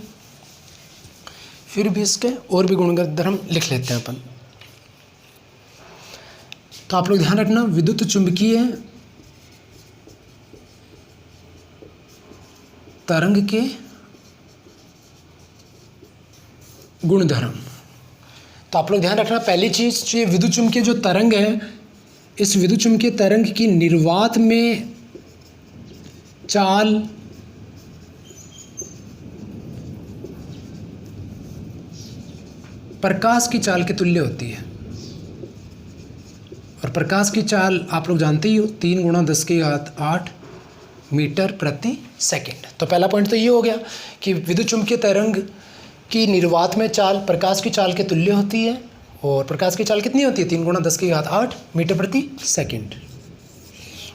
फिर भी इसके और भी गुणधर्म लिख लेते हैं अपन। तो आप लोग ध्यान रखना, विद्युत चुम्बकीय तरंग के गुणधर्म। तो आप लोग ध्यान रखना, पहली चीज ये विद्युत चुम्बकीय जो तरंग है, इस विद्युत चुम्बकीय तरंग की निर्वात में चाल प्रकाश की चाल के तुल्य होती है। और प्रकाश की चाल आप लोग जानते ही हो 3 × 10⁸ मीटर प्रति सेकंड। तो पहला पॉइंट तो ये हो गया कि विद्युत चुम्बकीय तरंग की निर्वात में चाल प्रकाश की चाल के तुल्य होती है। और प्रकाश की चाल कितनी होती है? 3 × 10⁸ मीटर प्रति सेकंड।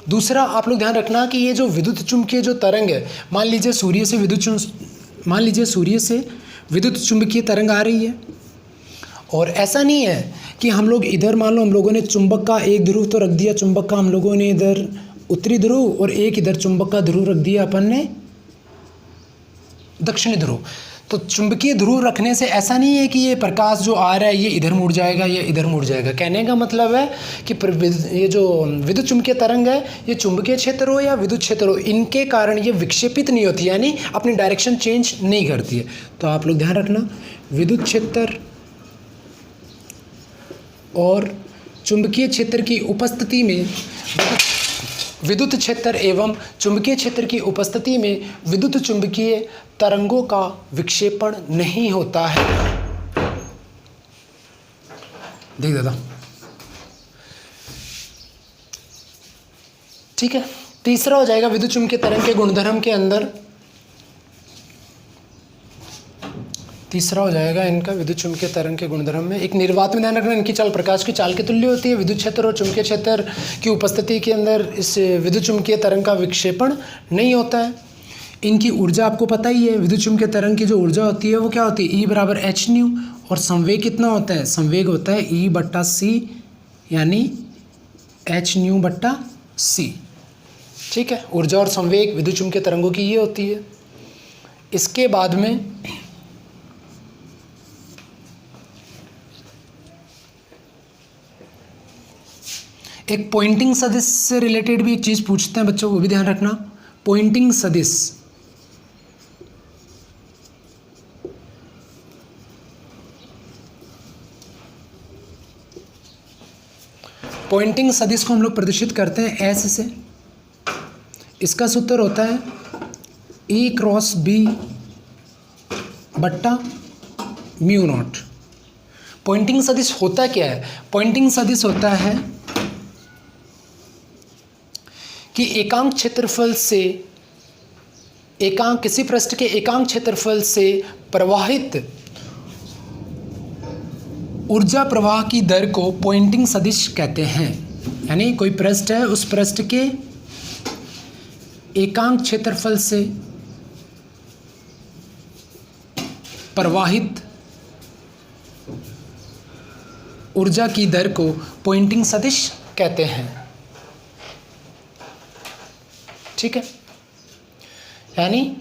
दूसरा आप लोग ध्यान रखना कि ये जो विद्युत चुम्बकीय जो तरंग है, मान लीजिए सूर्य से विद्युत चुम्बकीय तरंग आ रही है, और ऐसा नहीं है कि हम लोग इधर, मान लो हम लोगों ने चुंबक का एक ध्रुव तो रख दिया, चुंबक का हम लोगों ने इधर उत्तरी ध्रुव और एक इधर चुंबक का ध्रुव रख दिया अपन ने दक्षिणी ध्रुव। तो चुंबकीय ध्रुव रखने से ऐसा नहीं है कि ये प्रकाश जो आ रहा है ये इधर मुड़ जाएगा, ये इधर मुड़ जाएगा। कहने का मतलब है कि ये जो विद्युत चुम्बकीय तरंग है, ये चुंबकीय क्षेत्र हो या विद्युत क्षेत्र हो, इनके कारण ये विक्षेपित नहीं होती, यानी अपनी डायरेक्शन चेंज नहीं करती है। तो आप लोग ध्यान रखना, विद्युत क्षेत्र और चुंबकीय क्षेत्र की उपस्थिति में विद्युत क्षेत्र एवं चुंबकीय क्षेत्र की उपस्थिति में विद्युत चुंबकीय तरंगों का विक्षेपण नहीं होता है। देख देता, ठीक है। तीसरा हो जाएगा विद्युत चुम्बकीय तरंग के गुणधर्म के अंदर, तीसरा हो जाएगा इनका विद्युत चुम्बकीय तरंग के गुणधर्म में एक निर्वात में ध्यान रखना, इनकी चाल प्रकाश की चाल के तुल्य होती है। विद्युत क्षेत्र और चुम्बकीय क्षेत्र की उपस्थिति के अंदर इस विद्युत चुम्बकीय तरंग का विक्षेपण नहीं होता है। इनकी ऊर्जा आपको पता ही है, विद्युत चुम्बकीय तरंग की जो ऊर्जा होती है वो क्या होती है, E = h। और संवेग कितना होता है, संवेग होता है E/c यानी h/c। ठीक है, ऊर्जा और संवेग विद्युत चुम्बकीय तरंगों की ये होती है। इसके बाद में एक पॉइंटिंग सदिश से रिलेटेड भी एक चीज़ पूछते हैं बच्चों, वो भी ध्यान रखना। पॉइंटिंग सदिश, पॉइंटिंग सदिश को हम लोग प्रदर्शित करते हैं S से। इसका सूत्र होता है E×B/μ0। पॉइंटिंग सदिश होता क्या है, पॉइंटिंग सदिश होता है कि एकांक क्षेत्रफल से किसी पृष्ठ के एकांक क्षेत्रफल से प्रवाहित ऊर्जा प्रवाह की दर को पॉइंटिंग सदिश कहते हैं। यानी कोई पृष्ठ है, उस पृष्ठ के एकांक क्षेत्रफल से प्रवाहित ऊर्जा की दर को पॉइंटिंग सदिश कहते हैं। ठीक है, यानी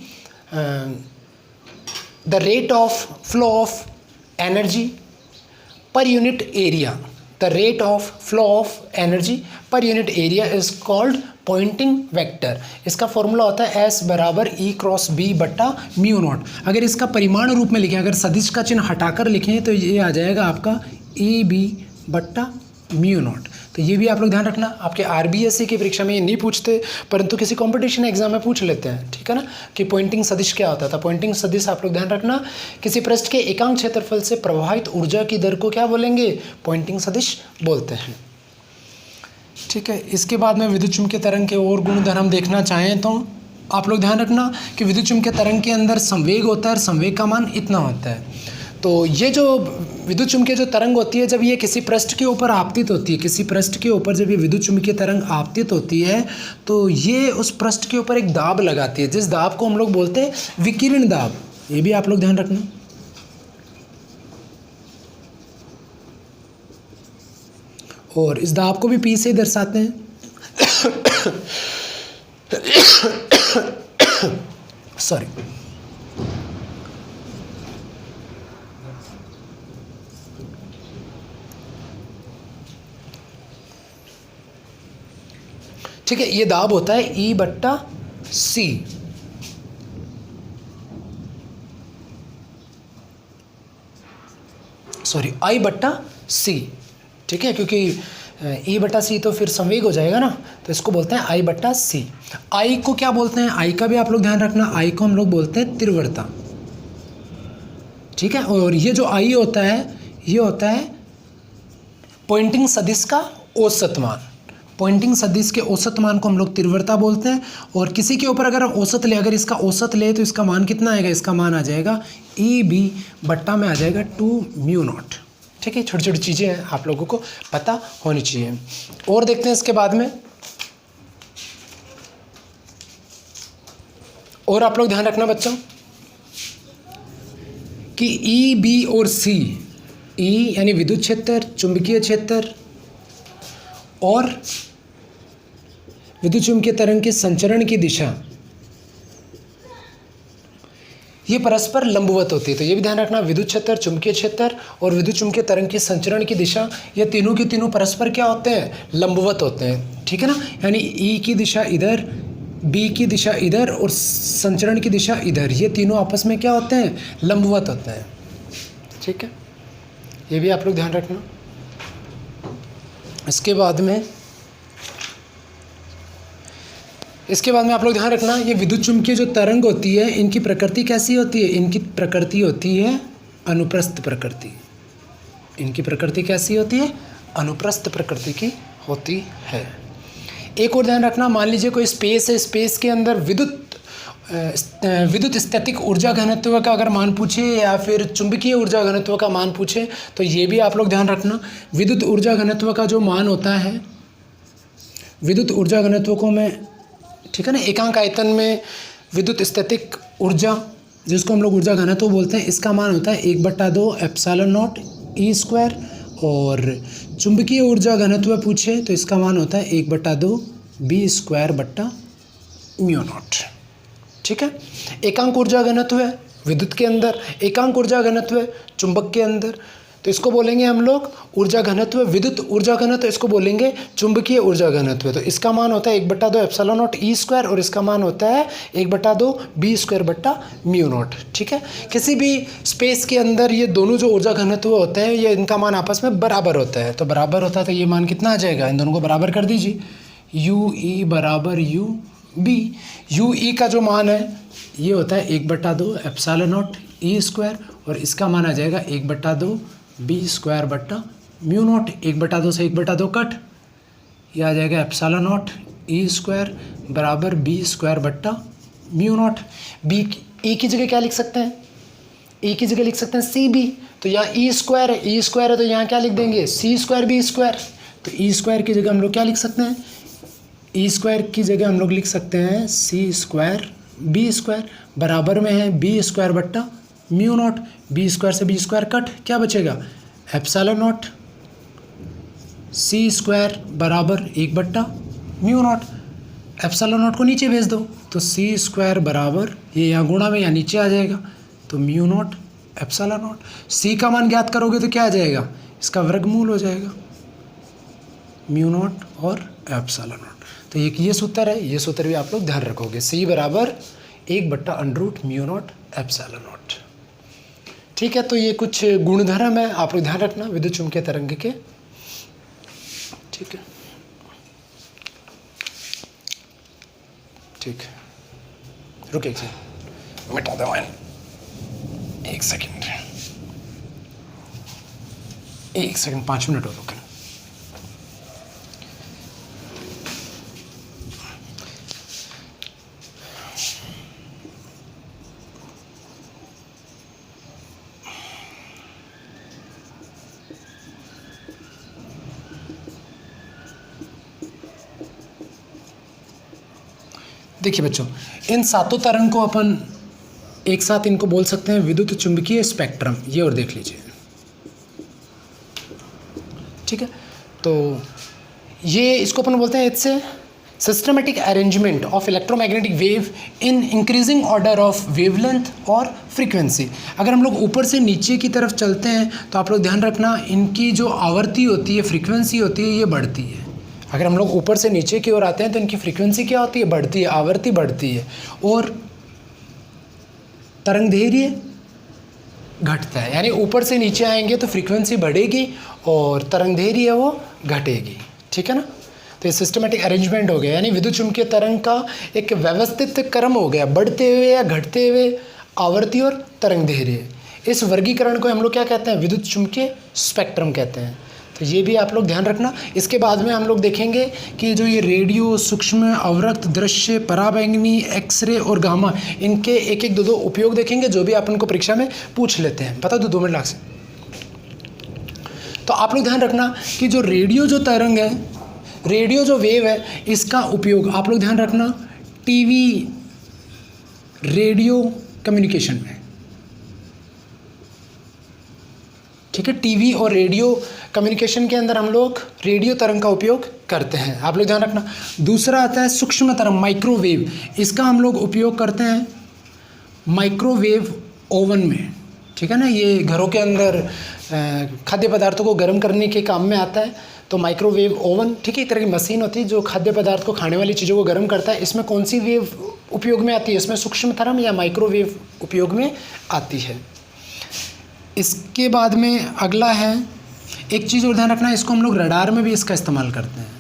the rate of flow of energy per unit area, the rate of flow of energy per unit area is called pointing vector. इसका फॉर्मूला होता है S = E×B/μ0। अगर इसका परिमाण रूप में लिखें, अगर सदिश का चिन्ह हटाकर लिखें तो ये आ जाएगा आपका EB/μ0। तो ये भी आप लोग ध्यान रखना, आपके RBSC की परीक्षा में ये नहीं पूछते, परंतु किसी कंपटीशन एग्जाम में पूछ लेते हैं। ठीक है ना, कि पॉइंटिंग सदिश क्या होता था। पॉइंटिंग सदिश आप लोग ध्यान रखना, किसी पृष्ठ के एकांक क्षेत्रफल से प्रवाहित ऊर्जा की दर को क्या बोलेंगे, पॉइंटिंग सदिश बोलते हैं। ठीक है, इसके बाद में विद्युत चुम्बकीय तरंग के और गुणधर्म देखना चाहें तो आप लोग ध्यान रखना कि विद्युत चुम्बकीय तरंग के अंदर संवेग होता है और संवेग का मान इतना होता है। तो ये जो विद्युत चुम्बकीय जो तरंग होती है, जब ये किसी पृष्ठ के ऊपर आपतित होती है, किसी पृष्ठ के ऊपर जब ये विद्युत चुम्बकीय तरंग आपतित होती है तो ये उस पृष्ठ के ऊपर एक दाब लगाती है, जिस दाब को हम लोग बोलते हैं विकिरण दाब। ये भी आप लोग ध्यान रखना। और इस दाब को भी P से दर्शाते हैं। सॉरी। ठीक है, ये दाब होता है E/C। Sorry, I/C। ठीक है, क्योंकि E/C तो फिर संवेग हो जाएगा ना, तो इसको बोलते हैं I/C। I को क्या बोलते हैं? I का भी आप लोग ध्यान रखना। I को हम लोग बोलते हैं तीव्रता। ठीक है, और ये जो I होता है ये होता है पॉइंटिंग सदिश का औसत मान। पॉइंटिंग सदिश के औसत मान को हम लोग तीव्रता बोलते हैं। और किसी के ऊपर अगर औसत ले, अगर इसका औसत ले तो इसका मान कितना आएगा? इसका मान आ जाएगा EB बट्टा में आ जाएगा 2μ0। ठीक है, छोटी छोटी चीज़ें हैं, आप लोगों को पता होनी चाहिए। और देखते हैं इसके बाद में, और आप लोग ध्यान रखना बच्चों कि EB और C, E यानी विद्युत क्षेत्र, चुंबकीय क्षेत्र और विद्युत चुम्बकीय तरंग के संचरण की दिशा, ये परस्पर लंबवत होती है। तो ये भी ध्यान रखना, विद्युत क्षेत्र, चुम्बकीय क्षेत्र और विद्युत चुम्बकीय तरंग की संचरण की दिशा, ये तीनों के तीनों परस्पर क्या होते हैं? लंबवत होते हैं। ठीक है ना, यानी E की दिशा इधर, B की दिशा इधर और संचरण की दिशा इधर, ये तीनों आपस में क्या होते हैं? लंबवत होते हैं। ठीक है, ये भी आप लोग ध्यान रखना। इसके बाद में आप लोग ध्यान रखना, ये विद्युत चुम्बकीय जो तरंग होती है, इनकी प्रकृति कैसी होती है? इनकी प्रकृति होती है अनुप्रस्थ प्रकृति। इनकी प्रकृति कैसी होती है? अनुप्रस्थ प्रकृति की होती है। एक और ध्यान रखना, मान लीजिए कोई स्पेस है, स्पेस के अंदर विद्युत स्थैतिक ऊर्जा घनत्व का अगर मान पूछे या फिर चुंबकीय ऊर्जा घनत्व का मान पूछे, तो ये भी आप लोग ध्यान रखना। विद्युत ऊर्जा घनत्व का जो मान होता है, विद्युत ऊर्जा घनत्व को मैं, ठीक है ना, एकांक आयतन में विद्युत स्थैतिक ऊर्जा, जिसको हम लोग ऊर्जा घनत्व बोलते हैं, इसका मान होता है 1/2 ε0 E²। और चुंबकीय ऊर्जा घनत्व पूछे तो इसका मान होता है 1/2 B²/μ0। ठीक है, एकांक ऊर्जा घनत्व है विद्युत के अंदर, एकांक ऊर्जा घनत्व है चुंबक के अंदर, तो इसको बोलेंगे हम लोग ऊर्जा घनत्व, विद्युत ऊर्जा घनत्व, इसको बोलेंगे चुंबकीय ऊर्जा घनत्व। तो इसका मान होता है 1/2 ε0 E² और इसका मान होता है 1/2 B²/μ0। ठीक है, किसी भी स्पेस के अंदर ये दोनों जो ऊर्जा घनत्व होते हैं, ये इनका मान आपस में बराबर होता है। तो बराबर होता है तो ये मान कितना आ जाएगा? इन दोनों को बराबर कर दीजिए, UE = UB। UE का जो मान है ये होता है 1/2 ε0 E² और इसका मान आ जाएगा 1/2 B²/μ0। 1/2 से 1/2 कट, ये आ जाएगा ε0 E² बराबर B²/μ0। B E की जगह क्या लिख सकते हैं? E की जगह लिख सकते हैं CB। तो यहाँ E² है, E² है तो यहाँ क्या लिख देंगे? C² B²। तो E² की जगह हम लोग क्या लिख सकते हैं? E² की जगह हम लोग लिख सकते हैं C² B² बराबर में है B²/μ0। B² से B² कट, क्या बचेगा? ε0 C² बराबर 1/μ0। ε0 को नीचे भेज दो तो C² बराबर, ये यहाँ गुणा में यहाँ नीचे आ जाएगा, तो μ0 ε0। C का मान ज्ञात करोगे तो क्या आ जाएगा? इसका वर्गमूल हो जाएगा, μ0 और ε0। तो ये सूत्र है, ये सूत्र भी आप लोग ध्यान रखोगे, C बराबर 1/√μ0 ε0। ठीक है, तो ये कुछ गुणधर्म है, आप लोग ध्यान रखना विद्युत चुम्बकीय तरंग के। ठीक है, ठीक, रुके मिटा दो, 1 सेकंड 5 मिनट और रुके। देखिए बच्चों, इन सातों तरंग को अपन एक साथ इनको बोल सकते हैं विद्युत चुंबकीय स्पेक्ट्रम। ये और देख लीजिए, ठीक है। तो ये इसको अपन बोलते हैं it's a systematic arrangement of electromagnetic wave in increasing order of wavelength और फ्रीक्वेंसी। अगर हम लोग ऊपर से नीचे की तरफ चलते हैं तो आप लोग ध्यान रखना, इनकी जो आवृत्ति होती है, फ्रीक्वेंसी होती है, ये बढ़ती है। अगर हम लोग ऊपर से नीचे की ओर आते हैं तो इनकी फ्रीक्वेंसी क्या होती है? बढ़ती है, आवृत्ति बढ़ती है, और तरंगदैर्घ्य घटता है। यानी ऊपर से नीचे आएंगे तो फ्रीक्वेंसी बढ़ेगी और तरंगदैर्घ्य वो घटेगी, ठीक है ना। तो ये सिस्टमेटिक अरेंजमेंट हो गया, यानी विद्युत चुम्बकीय तरंग का एक व्यवस्थित क्रम हो गया, बढ़ते हुए या घटते हुए आवृत्ति और तरंगदैर्घ्य। इस वर्गीकरण को हम लोग क्या कहते हैं? विद्युत चुम्बकीय स्पेक्ट्रम कहते हैं। तो ये भी आप लोग ध्यान रखना। इसके बाद में हम लोग देखेंगे कि जो ये रेडियो, सूक्ष्म, अवरक्त, दृश्य, पराबैंगनी, एक्सरे और गामा, इनके एक एक दो उपयोग देखेंगे, जो भी अपन को परीक्षा में पूछ लेते हैं। बता दो 2 मिनट लाख से। तो आप लोग ध्यान रखना कि जो रेडियो जो तरंग है, रेडियो जो वेव है, इसका उपयोग आप लोग ध्यान रखना टीवी, रेडियो कम्युनिकेशन में, ठीक है। टीवी और रेडियो कम्युनिकेशन के अंदर हम लोग रेडियो तरंग का उपयोग करते हैं, आप लोग ध्यान रखना। दूसरा आता है सूक्ष्म तरंग, माइक्रोवेव। इसका हम लोग उपयोग करते हैं माइक्रोवेव ओवन में, ठीक है ना। ये घरों के अंदर खाद्य पदार्थों को गर्म करने के काम में आता है। तो माइक्रोवेव ओवन, ठीक है, एक तरह की मशीन होती है जो खाद्य पदार्थ को, खाने वाली चीज़ों को गर्म करता है। इसमें कौन सी वेव उपयोग में आती है? इसमें सूक्ष्म तरंग या माइक्रोवेव उपयोग में आती है। इसके बाद में अगला है, एक चीज़ और ध्यान रखना, इसको हम लोग रडार में भी इसका इस्तेमाल करते हैं,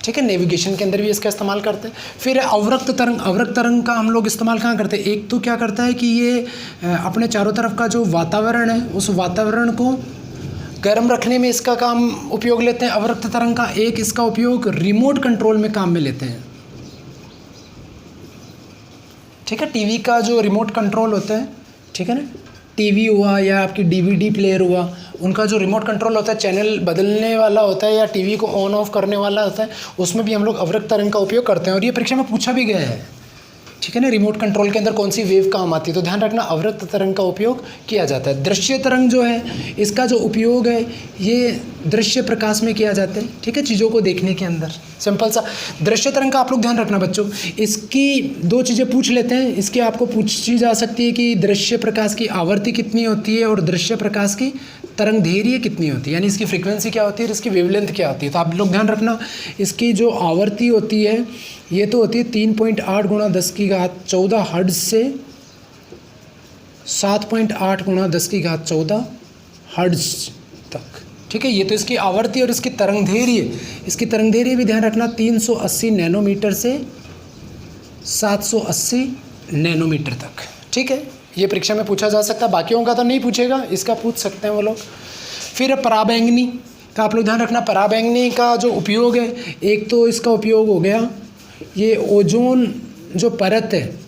ठीक है। नेविगेशन के अंदर भी इसका इस्तेमाल करते हैं। फिर अवरक्त तरंग, अवरक्त तरंग का हम लोग इस्तेमाल कहाँ करते हैं? एक तो क्या करता है कि ये अपने चारों तरफ का जो वातावरण है, उस वातावरण को गर्म रखने में इसका काम उपयोग लेते हैं अवरक्त तरंग का। एक इसका उपयोग रिमोट कंट्रोल में काम में लेते हैं, ठीक है। टीवी का जो रिमोट कंट्रोल होता है, ठीक है ना, टीवी हुआ या आपकी डीवीडी प्लेयर हुआ, उनका जो रिमोट कंट्रोल होता है, चैनल बदलने वाला होता है या टीवी को ऑन ऑफ करने वाला होता है, उसमें भी हम लोग अवरक्त तरंग का उपयोग करते हैं। और ये परीक्षा में पूछा भी गया है, ठीक है ना। रिमोट कंट्रोल के अंदर कौन सी वेव काम आती है? तो ध्यान रखना अवरक्त तरंग का उपयोग किया जाता है। दृश्य तरंग जो है, इसका जो उपयोग है ये दृश्य प्रकाश में किया जाता है, ठीक है, चीज़ों को देखने के अंदर। सिंपल सा दृश्य तरंग का आप लोग ध्यान रखना बच्चों। इसकी 2 चीज़ें पूछ लेते हैं, इसकी आपको पूछी जा सकती है कि दृश्य प्रकाश की आवृत्ति कितनी होती है और दृश्य प्रकाश की तरंगदैर्घ्य कितनी होती है, यानी इसकी फ्रीक्वेंसी क्या होती है और इसकी वेवलेंथ क्या होती है। तो आप लोग ध्यान रखना, इसकी जो आवृत्ति होती है ये तो होती है 3.8 × 10⁻14 हर्ट्ज से 7.8 × 10⁻14 हर्ट्ज तक, ठीक है। ये तो इसकी आवृत्ति। और इसकी तरंगदैर्घ्य भी ध्यान रखना 380 नैनोमीटर से 780 नैनोमीटर तक, ठीक है। ये परीक्षा में पूछा जा सकता है, बाकियों का तो नहीं पूछेगा, इसका पूछ सकते हैं वो लोग। फिर पराबैंगनी का आप लोग ध्यान रखना। पराबैंगनी का जो उपयोग है, एक तो इसका उपयोग हो गया, ये ओजोन जो परत है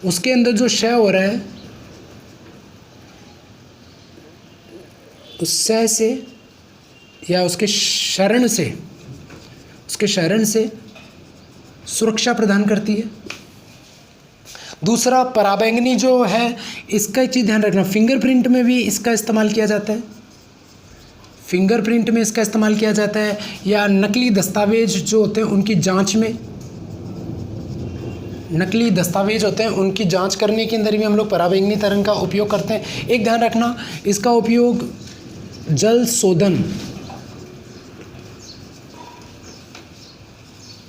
उसके अंदर जो क्षय हो रहा है, उस क्षय से या उसके क्षरण से सुरक्षा प्रदान करती है। दूसरा पराबैंगनी जो है, इसका एक चीज़ ध्यान रखना, फिंगरप्रिंट में भी इसका इस्तेमाल किया जाता है, फिंगरप्रिंट में इसका इस्तेमाल किया जाता है, या नकली दस्तावेज जो होते हैं उनकी जांच में, नकली दस्तावेज होते हैं उनकी जांच करने के अंदर भी हम लोग पराबैंगनी तरंग का उपयोग करते हैं। एक ध्यान रखना, इसका उपयोग जल शोधन,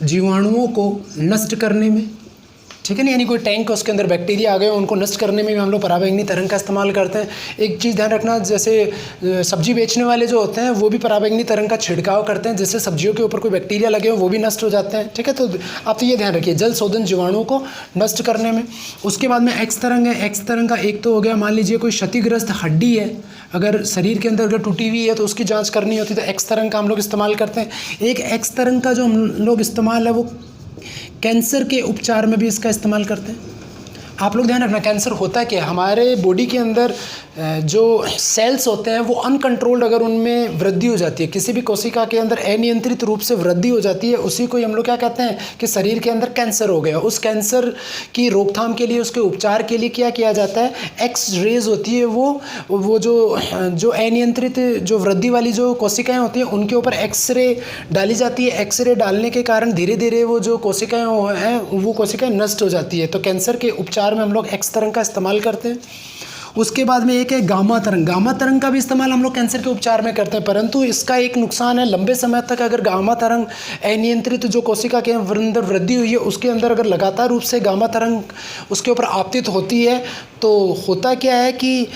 जीवाणुओं को नष्ट करने में, ठीक है ना, यानी कोई टैंक उसके अंदर बैक्टीरिया आ गए, उनको नष्ट करने में भी हम लोग पराबैंगनी तरंग का इस्तेमाल करते हैं। एक चीज़ ध्यान रखना, जैसे सब्जी बेचने वाले जो होते हैं वो भी पराबैंगनी तरंग का छिड़काव करते हैं, जिससे सब्जियों के ऊपर कोई बैक्टीरिया लगे हो वो भी नष्ट हो जाते हैं, ठीक है। तो आप तो ये ध्यान रखिए, जल शोधन, जीवाणुओं को नष्ट करने में। उसके बाद में एक्स तरंग है। एक्स तरंग का एक तो हो गया, मान लीजिए कोई क्षतिग्रस्त हड्डी है, अगर शरीर के अंदर अगर टूटी हुई है तो उसकी जाँच करनी होती है, तो एक्स तरंग का हम लोग इस्तेमाल करते हैं। एक एक्स तरंग का जो हम लोग इस्तेमाल है वो कैंसर के उपचार में भी इसका इस्तेमाल करते हैं। आप लोग ध्यान रखना, कैंसर होता क्या है, हमारे बॉडी के अंदर जो सेल्स होते हैं वो अनकंट्रोल्ड अगर उनमें वृद्धि हो जाती है, किसी भी कोशिका के अंदर अनियंत्रित रूप से वृद्धि हो जाती है, उसी को हम लोग क्या कहते हैं कि शरीर के अंदर कैंसर हो गया। उस कैंसर की रोकथाम के लिए, उसके उपचार के लिए क्या किया जाता है, एक्स रेज होती है, वो जो अनियंत्रित जो वृद्धि वाली जो कोशिकाएँ होती हैं उनके ऊपर एक्सरे डाली जाती है। एक्सरे डालने के कारण धीरे धीरे वो जो कोशिकाएँ हैं वो कोशिकाएँ नष्ट हो जाती है। तो कैंसर के उपचार में हम लोग एक्स तरंग का इस्तेमाल करते हैं। उसके बाद में एक है गामा तरंग। गामा तरंग का भी इस्तेमाल हम लोग कैंसर के उपचार में करते हैं, परंतु इसका एक नुकसान है, लंबे समय तक अगर गामा तरंग अनियंत्रित जो कोशिका के अंदर वृद्धि हुई है उसके अंदर अगर लगातार रूप से गामा तरंग उसके ऊपर आपतित होती है तो होता क्या है कि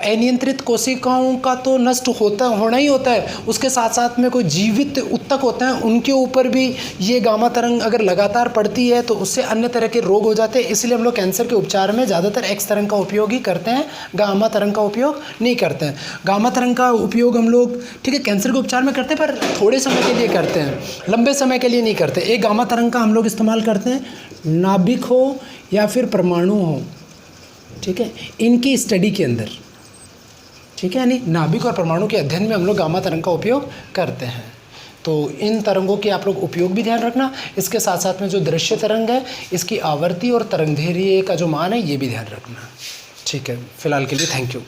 अनियंत्रित कोशिकाओं का तो नष्ट होना ही होता है, उसके साथ साथ में कोई जीवित ऊतक होते हैं उनके ऊपर भी ये गामा तरंग अगर लगातार पड़ती है तो उससे अन्य तरह के रोग हो जाते हैं। इसलिए हम लोग कैंसर के उपचार में ज़्यादातर एक्स तरंग का उपयोग ही करते हैं, गामा तरंग का उपयोग नहीं करते हैं। गामा तरंग का उपयोग हम लोग ठीक है कैंसर के उपचार में करते हैं पर थोड़े समय के लिए करते हैं, लंबे समय के लिए नहीं करते। एक गामा तरंग का हम लोग इस्तेमाल करते हैं, नाभिक हो या फिर परमाणु हो, ठीक है, इनकी स्टडी के अंदर, ठीक है, यानी नाभिक और परमाणु के अध्ययन में हम लोग गामा तरंग का उपयोग करते हैं। तो इन तरंगों के आप लोग उपयोग भी ध्यान रखना। इसके साथ साथ में जो दृश्य तरंग है इसकी आवर्ती और तरंगदैर्घ्य का जो मान है ये भी ध्यान रखना। ठीक है, फिलहाल के लिए थैंक यू।